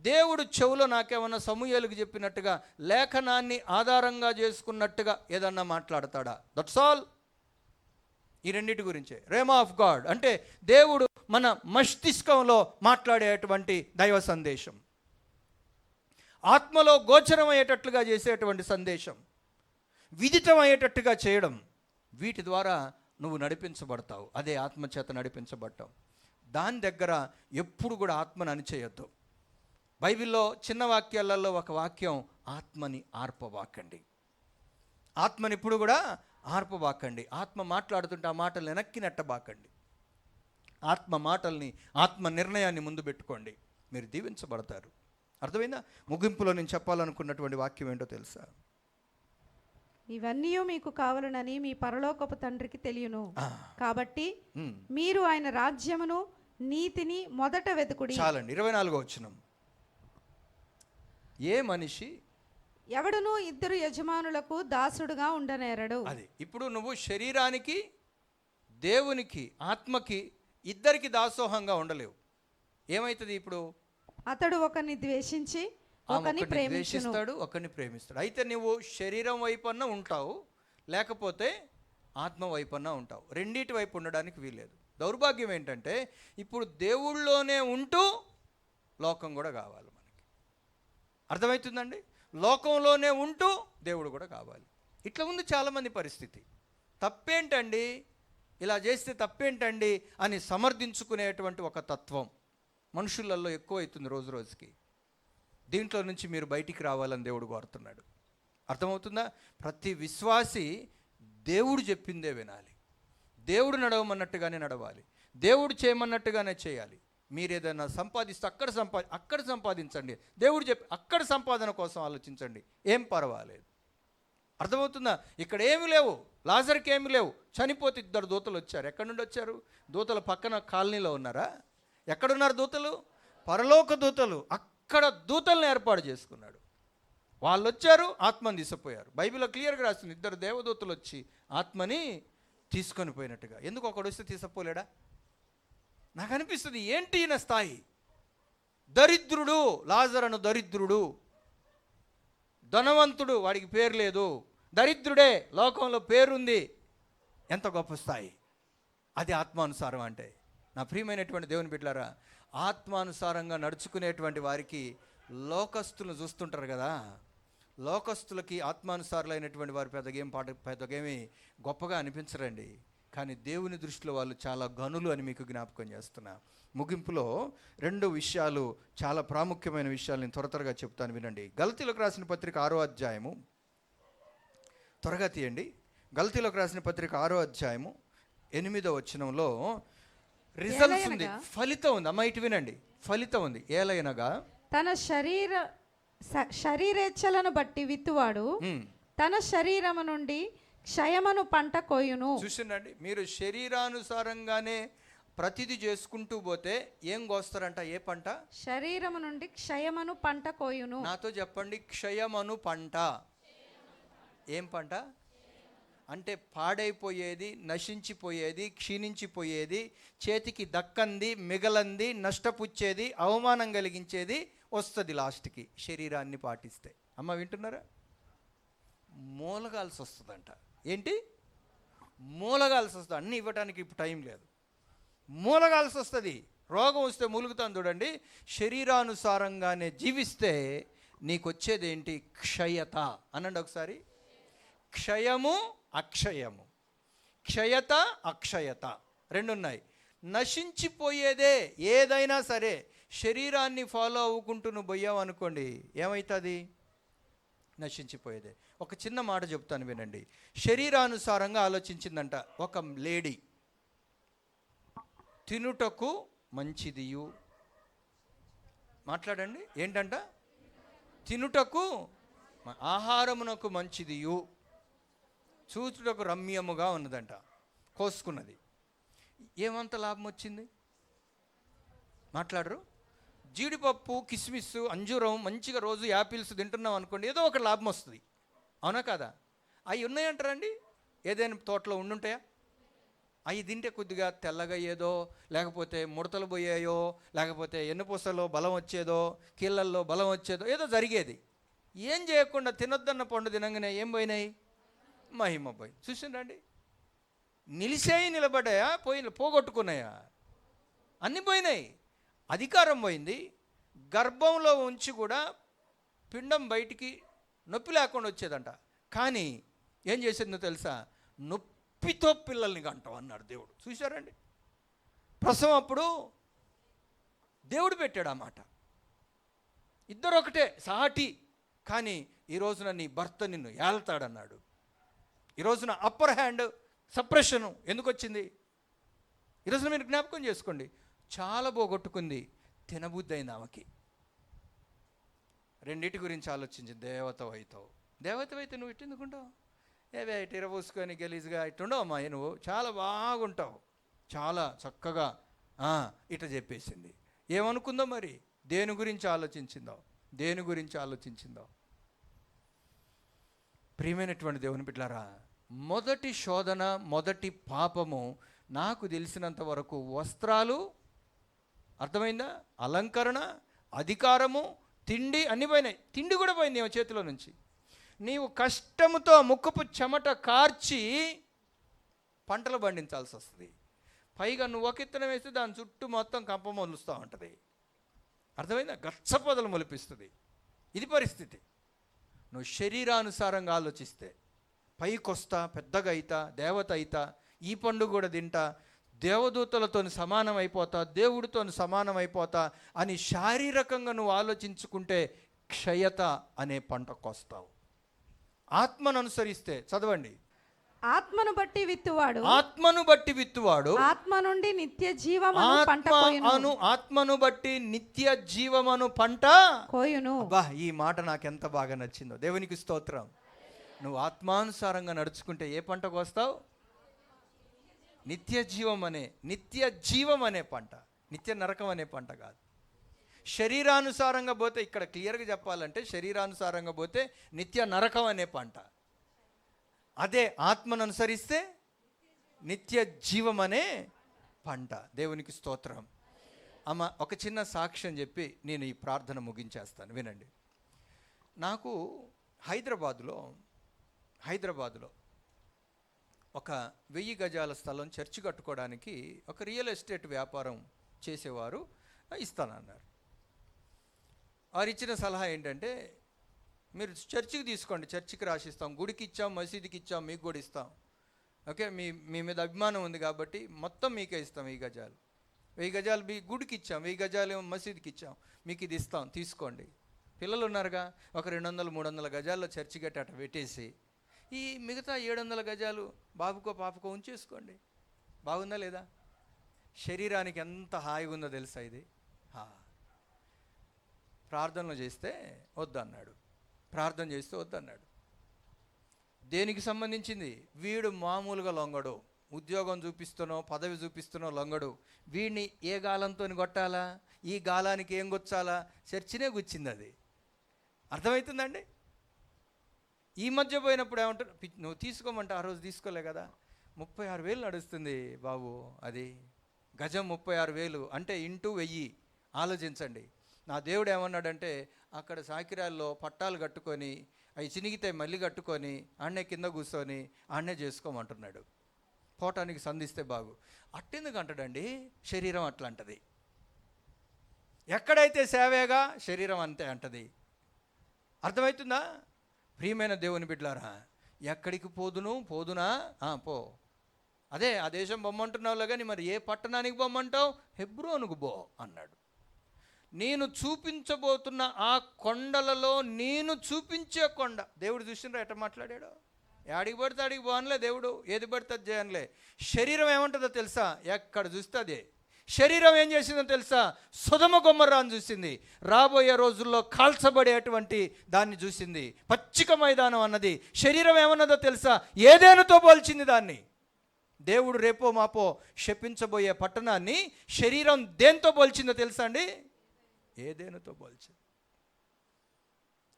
దేవుడు చెవులో నాకేమన్నా సమూయేలుకు చెప్పినట్టుగా లేఖనాన్ని ఆధారంగా చేసుకున్నట్టుగా ఏదన్నా మాట్లాడతాడా? That's all. ఈ రెండింటి గురించే. రేమా ఆఫ్ గాడ్ అంటే దేవుడు మన మస్తిష్కంలో మాట్లాడేటువంటి దైవ సందేశం, ఆత్మలో గోచరమయ్యేటట్లుగా చేసేటువంటి సందేశం, విదితం అయ్యేటట్టుగా చేయడం. వీటి ద్వారా నువ్వు నడిపించబడతావు. అదే ఆత్మచేత నడిపించబడతావు. దాని దగ్గర ఎప్పుడు కూడా ఆత్మను అణిచేయొద్దు. బైబిల్లో చిన్న వాక్యాలలో ఒక వాక్యం, ఆత్మని ఆర్పవాకండి. ఆత్మని ఇప్పుడు కూడా ఆర్పవాకండి. ఆత్మ మాట్లాడుతుంటే ఆ మాటలు వెనక్కి నెట్టబాకండి. ఆత్మ మాటల్ని, ఆత్మ నిర్ణయాన్ని ముందు పెట్టుకోండి. మీరు దీవించబడతారు. అర్థమైందా? ముగింపులో నేను చెప్పాలనుకున్నటువంటి వాక్యం ఏంటో తెలుసా? ఇవన్నీ మీకు కావాలనని మీ పరలోకపు తండ్రికి తెలియను. కాబట్టి మీరు ఆయన రాజ్యమును నీతిని మొదట వెతుకుడి. చాలండి. 24వ వచనం. ఏ మనిషి ఎవడును ఇద్దరు యజమానులకు దాసుడుగా ఉండనేరడు. అది ఇప్పుడు నువ్వు శరీరానికి, దేవునికి, ఆత్మకి ఇద్దరికి దాసోహంగా ఉండలేవు. ఏమైతుంది ఇప్పుడు? అతడు ఒకరిని ద్వేషించి ఒకరిని ద్వేషిస్తాడు, ఒకరిని ప్రేమిస్తాడు. అయితే నువ్వు శరీరం వైపున్న ఉంటావు, లేకపోతే ఆత్మ వైపున్న ఉంటావు. రెండింటి వైపు ఉండడానికి వీల్లేదు. దౌర్భాగ్యం ఏంటంటే ఇప్పుడు దేవుళ్ళలోనే ఉంటూ లోకం కూడా కావాలి మనకి. అర్థమవుతుందండి? లోకంలోనే ఉంటూ దేవుడు కూడా కావాలి. ఇట్లా ఉంది చాలామంది పరిస్థితి. తప్పేంటండి, ఇలా చేస్తే తప్పేంటండి అని సమర్థించుకునేటువంటి ఒక తత్వం మనుషులలో ఎక్కువ అవుతుంది రోజు రోజుకి. దీంట్లో నుంచి మీరు బయటికి రావాలని దేవుడు కోరుతున్నాడు. అర్థమవుతుందా? ప్రతి విశ్వాసి దేవుడు చెప్పిందే వినాలి. దేవుడు నడవమన్నట్టుగానే నడవాలి. దేవుడు చేయమన్నట్టుగానే చేయాలి. మీరు ఏదైనా సంపాదిస్తే అక్కడ సంపాదించండి. దేవుడు చెప్పి అక్కడ సంపాదన కోసం ఆలోచించండి. ఏం పర్వాలేదు. అర్థమవుతుందా? ఇక్కడ ఏమి లేవు, లాజర్కి ఏమి లేవు. చనిపోతే ఇద్దరు దూతలు వచ్చారు. ఎక్కడి నుండి వచ్చారు? దూతల పక్కన కాలనీలో ఉన్నారా? ఎక్కడున్నారు దూతలు? పరలోక దూతలు. అక్కడ దూతలను ఏర్పాటు చేసుకున్నాడు. వాళ్ళు వచ్చారు, ఆత్మని తీసుకుపోయారు. బైబిల్లో క్లియర్గా రాస్తుంది, 2 దేవదూతలు వచ్చి ఆత్మని తీసుకొని పోయినట్టుగా. ఎందుకు ఒకడు వస్తే తీసుకుపోలేడా? నాకు అనిపిస్తుంది, ఏంటి ఈయన స్థాయి? దరిద్రుడు, లాజరును దరిద్రుడు, ధనవంతుడు, వాడికి పేరు లేదు, దరిద్రుడే, లోకంలో పేరుంది. ఎంత గొప్ప స్థాయి! అది ఆత్మానుసారం అంటే. నా ప్రియమైనటువంటి దేవుని బిడ్డలారా, ఆత్మానుసారంగా నడుచుకునేటువంటి వారికి లోకస్తులను చూస్తుంటారు కదా, లోకస్తులకి ఆత్మానుసారులైనటువంటి వారు పెద్దగేమి గొప్పగా అనిపించరండి. కానీ దేవుని దృష్టిలో వాళ్ళు చాలా గనులు అని మీకు జ్ఞాపకం చేస్తున్నా. ముగింపులో 2 విషయాలు, చాలా ప్రాముఖ్యమైన విషయాలు నేను త్వరగా చెప్తాను, వినండి. గలతీలకు రాసిన పత్రిక 6వ అధ్యాయము, త్వరగా తీయండి. గలతీలకు రాసిన పత్రిక 6వ అధ్యాయము 8వ వచనంలో రిజల్ట్స్ ఉంది, ఫలితం ఉంది. అమ్మ ఇటు వినండి, ఫలితం ఉంది. ఏలైనగా తన శరీరేచ్ఛలను బట్టి విత్తువాడు తన శరీరము నుండి క్షయమను పంట కోయును. చూసిండండి, మీరు శరీరానుసారంగానే ప్రతిదీ చేసుకుంటూ పోతే ఏం కోస్తారంట? ఏ పంట? శరీరము నుండి క్షయమను పంట కోయును. నాతో చెప్పండి, క్షయమను పంట. ఏం పంట అంటే? పాడైపోయేది, నశించిపోయేది, క్షీణించిపోయేది, చేతికి దక్కంది, మిగలంది, నష్టపుచ్చేది, అవమానం కలిగించేది వస్తుంది లాస్ట్కి, శరీరాన్ని పాటిస్తే. అమ్మ వింటున్నారా? మూలగాల్సి వస్తుందంట. ఏంటి? మూలగాల్సి వస్తుంది. అన్నీ ఇవ్వడానికి ఇప్పుడు టైం లేదు. మూలగాల్సి వస్తుంది. రోగం వస్తే మూలుగుతాను చూడండి. శరీరానుసారంగానే జీవిస్తే నీకు వచ్చేది ఏంటి? క్షయత. అనండి ఒకసారి. క్షయము, అక్షయము. క్షయత, అక్షయత 2 ఉన్నాయి. నశించిపోయేదే ఏదైనా సరే శరీరాన్ని ఫాలో అవ్వుకుంటూ నువ్వు పోయావు అనుకోండి, ఏమవుతుంది? నశించిపోయేదే. ఒక చిన్న మాట చెప్తాను వినండి. శరీరానుసారంగా ఆలోచించిందంట ఒక లేడీ. తినుటకు మంచిదియు, మాట్లాడండి, ఏంటంట? తినుటకు, ఆహారమునకు మంచిదియు, చూచుటకు రమ్యముగా ఉన్నదంట. కోసుకున్నది. ఏమంత లాభం వచ్చింది? మాట్లాడరు. జీడిపప్పు, కిస్మిస్, అంజూరం మంచిగా రోజు యాపిల్స్ తింటున్నాం అనుకోండి, ఏదో ఒక లాభం వస్తుంది. అవునా కాదా? అవి ఉన్నాయంటారండి? ఏదైనా తోటలో ఉండుంటాయా? అవి తింటే కొద్దిగా తెల్లగా అయ్యేదో, లేకపోతే ముడతలు పోయాయో, లేకపోతే ఎన్నుపూసలో బలం వచ్చేదో, కీళ్ళల్లో బలం వచ్చేదో ఏదో జరిగేది. ఏం చేయకుండా తినొద్దన్న పండు తినంగానే ఏం పోయినాయి? మహిమ పోయి. చూసిండండి, నిలిచాయి, నిలబడ్డాయా, పోగొట్టుకున్నాయా? అన్నీ పోయినాయి. అధికారం పోయింది. గర్భంలో ఉంచి కూడా పిండం బయటికి నొప్పి లేకుండా వచ్చేదంట. కానీ ఏం చేసిందో తెలుసా? నొప్పితో పిల్లల్ని కంటాం అన్నాడు దేవుడు. చూశారండి, ప్రసవం అప్పుడు దేవుడు పెట్టాడు ఆ మాట. ఇద్దరు ఒకటే, సాటి. కానీ ఈ రోజున నీ భర్త నిన్ను ఏళ్తాడన్నాడు. ఈ రోజున అప్పర్ హ్యాండ్ సప్రెషను ఎందుకు వచ్చింది? ఈరోజున మీరు జ్ఞాపకం చేసుకోండి. చాలా పోగొట్టుకుంది, తినబుద్ధి అయింది ఆమెకి. 2 గురించి ఆలోచించింది. దేవతవైతే నువ్వు ఇటు ఎందుకుంటావు? ఏవే ఇటు ఇరవూసుకొని గలీజ్గా ఇట్టుండవు అమ్మా, నువ్వు చాలా బాగుంటావు, చాలా చక్కగా ఇట చెప్పేసింది. ఏమనుకుందో మరి? దేని గురించి ఆలోచించిందో? ప్రియమైనటువంటి దేవుని బిడ్డలారా, మొదటి శోధన, మొదటి పాపము నాకు తెలిసినంత వరకు వస్త్రాలు, అర్థమైందా? అలంకరణ, అధికారము, తిండి అన్నీ పోయినాయి. తిండి కూడా పోయింది ఏమో చేతిలో నుంచి. నీవు కష్టముతో ముక్కుపు చెమట కార్చి పంటలు పండించాల్సి వస్తుంది. పైగా నువ్వు ఒక ఇత్తనం వేస్తే దాని చుట్టూ మొత్తం కంప మొలుస్తూ ఉంటుంది. అర్థమైందా? గచ్చపొదలు మొలిపిస్తుంది. ఇది పరిస్థితి. నువ్వు శరీరానుసారంగా ఆలోచిస్తే పైకొస్తా, పెద్దగా అయితా, దేవత అయితా, ఈ పండు కూడా తింటా, దేవదూతలతో సమానం అయిపోతా, దేవుడితో సమానం అయిపోతా అని శారీరకంగా నువ్వు ఆలోచించుకుంటే క్షయత అనే పంటకొస్తావు. ఆత్మను అనుసరిస్తే, చదవండి, ఆత్మను బట్టి విత్తువాడు ఆత్మ నుండి నిత్య జీవమను పంట కోయును. ఆత్మను బట్టి నిత్య జీవమను పంట కోయును. ఈ మాట నాకు ఎంత బాగా నచ్చిందో. దేవునికి స్తోత్రం. నువ్వు ఆత్మానుసారంగా నడుచుకుంటే ఏ పంటకు వస్తావు? నిత్య జీవం అనే పంట. నిత్య నరకం అనే పంట కాదు. శరీరానుసారంగా పోతే, ఇక్కడ క్లియర్గా చెప్పాలంటే శరీరానుసారంగా పోతే నిత్య నరకం అనే పంట. అదే ఆత్మను అనుసరిస్తే నిత్య జీవం అనే పంట. దేవునికి స్తోత్రం. అమ్మ, ఒక చిన్న సాక్ష్యం చెప్పి నేను ఈ ప్రార్థన ముగించేస్తాను, వినండి. నాకు హైదరాబాదులో ఒక 1000 గజాల స్థలం చర్చి కట్టుకోవడానికి ఒక రియల్ ఎస్టేట్ వ్యాపారం చేసేవారు ఇస్తానన్నారు. వారు ఇచ్చిన సలహా ఏంటంటే, మీరు చర్చికి తీసుకోండి, చర్చికి రాసిస్తాం, గుడికి ఇచ్చాం, మసీదుకి ఇచ్చాం, మీకు కూడా ఇస్తాం, ఓకే, మీ మీద అభిమానం ఉంది కాబట్టి మొత్తం మీకే ఇస్తాం. 1000 గజాలు 1000 గజాలు మీ గుడికి ఇచ్చాం, 1000 గజాలు మసీదుకి ఇచ్చాం, మీకు ఇది ఇస్తాం, తీసుకోండి. పిల్లలు ఉన్నారుగా, ఒక 200-300 గజాల్లో చర్చి గట్టి అట్ట పెట్టేసి ఈ మిగతా 700 గజాలు బాబుకో పాపకో ఉంచేసుకోండి. బాగుందా లేదా? శరీరానికి ఎంత హాయిగా ఉందో తెలుసా ఇది? ప్రార్థనలు చేస్తే వద్దన్నాడు, ప్రార్థన చేస్తే వద్దన్నాడు. దేనికి సంబంధించింది? వీడు మామూలుగా లొంగడు, ఉద్యోగం చూపిస్తున్నో పదవి చూపిస్తున్నో లొంగడు. వీడిని ఏ గాలంతో కొట్టాలా, ఈ గాలానికి ఏం గుచ్చాలా, చర్చినే గుచ్చింది. అది అర్థమవుతుందండి? ఈ మధ్య పోయినప్పుడు ఏమంటారు, నువ్వు తీసుకోమంటే ఆ రోజు తీసుకోలే కదా, 36,000 నడుస్తుంది బాబు, అది గజం 36,000 అంటే ఇంటూ 1000. ఆలోచించండి. నా దేవుడు ఏమన్నాడంటే, అక్కడ సాకిరాల్లో పట్టాలు కట్టుకొని అవి చినిగితే మళ్ళీ కట్టుకొని ఆడనే కింద కూర్చొని ఆడనే చేసుకోమంటున్నాడు. పోటానికి సంధిస్తే బాగు. అట్టెందుకు అంటాడండి? శరీరం అట్లా అంటది. ఎక్కడైతే సేవేగా శరీరం అంతే అంటది. అర్థమవుతుందా? ప్రియమైన దేవుని బిడ్డలారా, ఎక్కడికి పోదునా పో. అదే ఆ దేశం బొమ్మంటున్నావులే కానీ మరి ఏ పట్టణానికి బొమ్మంటావు? హెబ్రోనుకు బో అన్నాడు. నేను చూపించబోతున్న ఆ కొండలలో నేను చూపించే కొండ. దేవుడు చూసినరా ఎట్ట మాట్లాడాడు? ఆడికి పడితే ఆడికి పోనలే దేవుడు, ఏది పడితే అది చేయనులే. శరీరం ఏమంటుందో తెలుసా? ఎక్కడ చూస్తే అదే. శరీరం ఏం చేసిందో తెలుసా? సొదొమ గొమొర్రాను చూసింది, రాబోయే రోజుల్లో కాల్చబడేటువంటి దాన్ని చూసింది. పచ్చిక మైదానం అన్నది. శరీరం ఏమన్నదో తెలుసా? ఏదేనుతో పోల్చింది దాన్ని. దేవుడు రేపో మాపో శపించబోయే పట్టణాన్ని శరీరం దేంతో పోల్చిందో తెలుసా అండి? ఏదేనుతో పోల్చింది.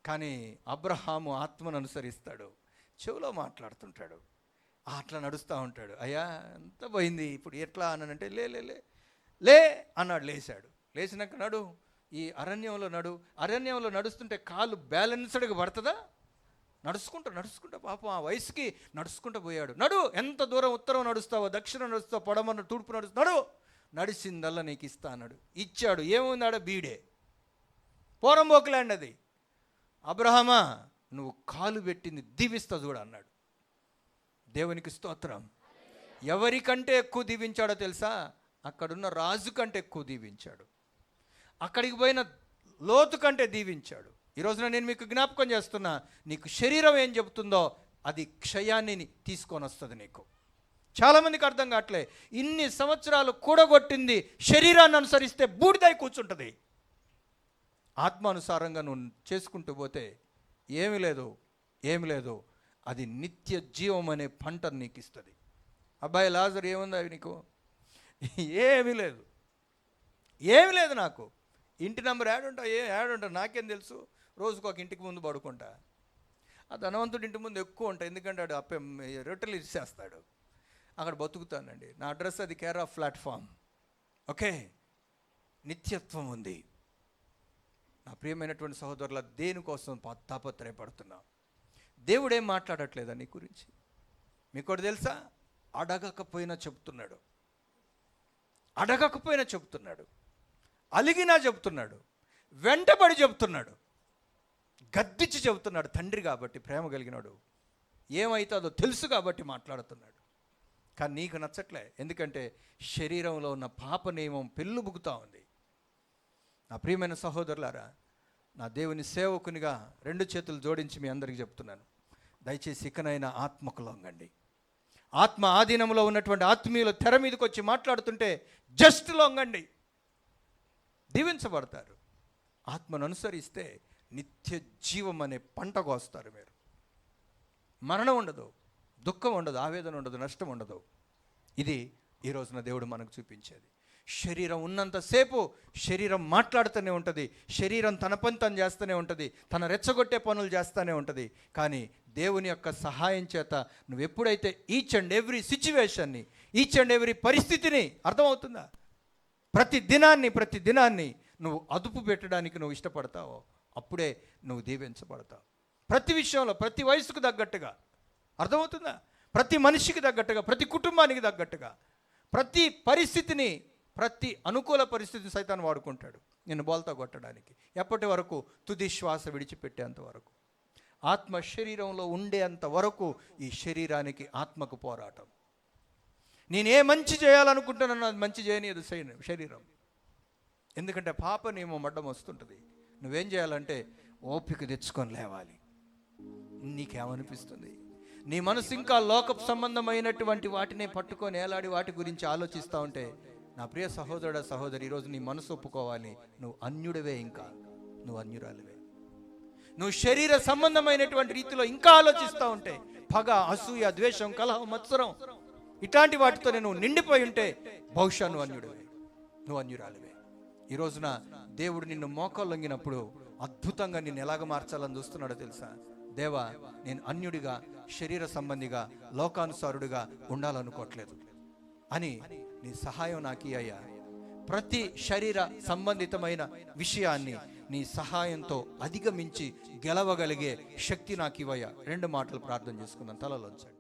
కానీ అబ్రహాము ఆత్మను అనుసరిస్తాడు, చెవులో మాట్లాడుతుంటాడు, అట్లా నడుస్తూ ఉంటాడు. అయ్యా ఎంత పోయింది ఇప్పుడు ఎట్లా అనంటే, లే అన్నాడు. లేచాడు. లేచినాక నడు, ఈ అరణ్యంలో నడుస్తుంటే కాలు బ్యాలెన్స్డ్గా పడుతుందా? నడుచుకుంటా పాపం ఆ వయసుకి నడుచుకుంటూ పోయాడు. ఎంత దూరం ఉత్తరం నడుస్తావో, దక్షిణం నడుస్తావో, పడమర తూర్పు నడుస్తావు, నడిచిందల్లా నీకు ఇస్తా అన్నాడు. ఇచ్చాడు. ఏముందాడ? బీడే, పోరంబోకులాండి అది. అబ్రహామా, నువ్వు కాలు పెట్టింది దీవిస్తా చూడ అన్నాడు. దేవునికి స్తోత్రం. ఎవరికంటే ఎక్కువ దీవించాడో తెలుసా? అక్కడున్న రాజు కంటే ఎక్కువ దీవించాడు. అక్కడికి పోయిన లోతు కంటే దీవించాడు. ఈరోజున నేను మీకు జ్ఞాపకం చేస్తున్నా, నీకు శరీరం ఏం చెబుతుందో అది క్షయాన్ని తీసుకొని వస్తుంది నీకు. చాలామందికి అర్థం కావట్లే. ఇన్ని సంవత్సరాలు కూడగొట్టింది శరీరాన్ని అనుసరిస్తే బూడిదై కూర్చుంటుంది. ఆత్మానుసారంగా నువ్వు చేసుకుంటూ పోతే ఏమి లేదు, అది నిత్య జీవం అనే పంట నీకు ఇస్తుంది. అబ్బాయి లాజరు ఏముందా నీకు? ఏమీ లేదు నాకు. ఇంటి నెంబర్ యాడుంటా నాకేం తెలుసు? రోజుకు ఒక ఇంటికి ముందు పడుకుంటా. ఆ ధనవంతుడి ఇంటి ముందు ఎక్కువ ఉంటాయి, ఎందుకంటే వాడు రొట్టెలు ఇచ్చేస్తాడు. అక్కడ బతుకుతానండి. నా అడ్రస్ అది కేర్ ఆఫ్ ప్లాట్ఫామ్. ఓకే, నిత్యత్వం ఉంది. నా ప్రియమైనటువంటి సహోదరుల, దేనికోసం తాపత్రయపడుతున్నా? దేవుడేం మాట్లాడట్లేదా నీ గురించి? మీకు ఒకటి తెలుసా? అడగకపోయినా చెప్తున్నాడు, అలిగినా చెప్తున్నాడు, వెంటబడి చెప్తున్నాడు, గద్దించి చెబుతున్నాడు. తండ్రి కాబట్టి, ప్రేమ కలిగినాడు, ఏమవుతుందో తెలుసు కాబట్టి మాట్లాడుతున్నాడు. కానీ నీకు నచ్చట్లే, ఎందుకంటే శరీరంలో ఉన్న పాప నియమం పెళ్ళుబుకుతా ఉంది. నా ప్రియమైన సహోదరులారా, నా దేవుని సేవకునిగా 2 చేతులు జోడించి మీ అందరికీ చెప్తున్నాను, దయచేసి ఇకనైనా ఆత్మకు లొంగండి. ఆత్మ ఆధీనంలో ఉన్నటువంటి ఆత్మీయులు తెర మీదకి వచ్చి మాట్లాడుతుంటే జస్ట్ లొంగండి, దీవించబడతారు. ఆత్మను అనుసరిస్తే నిత్య జీవం అనే పంట కోస్తారు మీరు. మరణం ఉండదు, దుఃఖం ఉండదు, ఆవేదన ఉండదు, నష్టం ఉండదు. ఇది ఈ రోజున దేవుడు మనకు చూపించేది. శరీరం ఉన్నంతసేపు శరీరం మాట్లాడుతూనే ఉంటుంది, శరీరం తన పని తను చేస్తూనే ఉంటుంది, తన రెచ్చగొట్టే పనులు చేస్తూనే ఉంటుంది. కానీ దేవుని యొక్క సహాయం చేత నువ్వు ఎప్పుడైతే ఈచ్ అండ్ ఎవ్రీ సిచ్యువేషన్ని, ఈచ్ అండ్ ఎవ్రీ పరిస్థితిని, అర్థమవుతుందా, ప్రతి దినాన్ని నువ్వు అదుపు పెట్టడానికి నువ్వు ఇష్టపడతావో అప్పుడే నువ్వు దీవించబడతావు. ప్రతి విషయంలో, ప్రతి వయసుకు తగ్గట్టుగా, అర్థమవుతుందా, ప్రతి మనిషికి తగ్గట్టుగా, ప్రతి కుటుంబానికి తగ్గట్టుగా, ప్రతి పరిస్థితిని, ప్రతి అనుకూల పరిస్థితిని సైతాను వాడుకుంటాడు నిన్ను బోల్తా కొట్టడానికి. ఎప్పటి వరకు? తుది శ్వాస విడిచిపెట్టేంత వరకు, ఆత్మ శరీరంలో ఉండేంత వరకు ఈ శరీరానికి ఆత్మకు పోరాటం. నేనే మంచి చేయాలనుకుంటున్నాను, అది మంచి చేయనియదు శరీరం. ఎందుకంటే పాప నియమం అడ్డం వస్తుంటుంది. నువ్వేం చేయాలంటే ఓపిక తెచ్చుకొని లేవాలి. నీకేమనిపిస్తుంది? నీ మనసు ఇంకా లోక సంబంధమైనటువంటి వాటినే పట్టుకొని ఏలాడి వాటి గురించి ఆలోచిస్తూ ఉంటే, నా ప్రియ సహోదరుడా, సహోదరి, ఈరోజు నీ మనసు ఒప్పుకోవాలి, నువ్వు అన్యుడివే, ఇంకా నువ్వు అన్యురాలివే. నువ్వు శరీర సంబంధమైనటువంటి రీతిలో ఇంకా ఆలోచిస్తూ ఉంటే, పగ, అసూయ, ద్వేషం, కలహం, మత్సరం, ఇట్లాంటి వాటితో నువ్వు నిండిపోయి ఉంటే బహుశా నువ్వు అన్యుడివే, నువ్వు అన్యురాలివే. ఈ రోజున దేవుడు నిన్ను మోకాళ్ళొంగినప్పుడు అద్భుతంగా నిన్ను ఎలాగ మార్చాలని చూస్తున్నాడో తెలుసా? దేవా, నేను అన్యుడిగా, శరీర సంబంధిగా, లోకానుసారుడిగా ఉండాలనుకోవట్లేదు అని నీ సహాయం నాకు అయ్యా. ప్రతి శరీర సంబంధితమైన విషయాన్ని నీ సహాయంతో అధిగమించి గెలవగలిగే శక్తి నాకు ఇవ్వయ్యా. 2 మాటలు ప్రార్థన చేసుకుందాం. తలలోంచండి.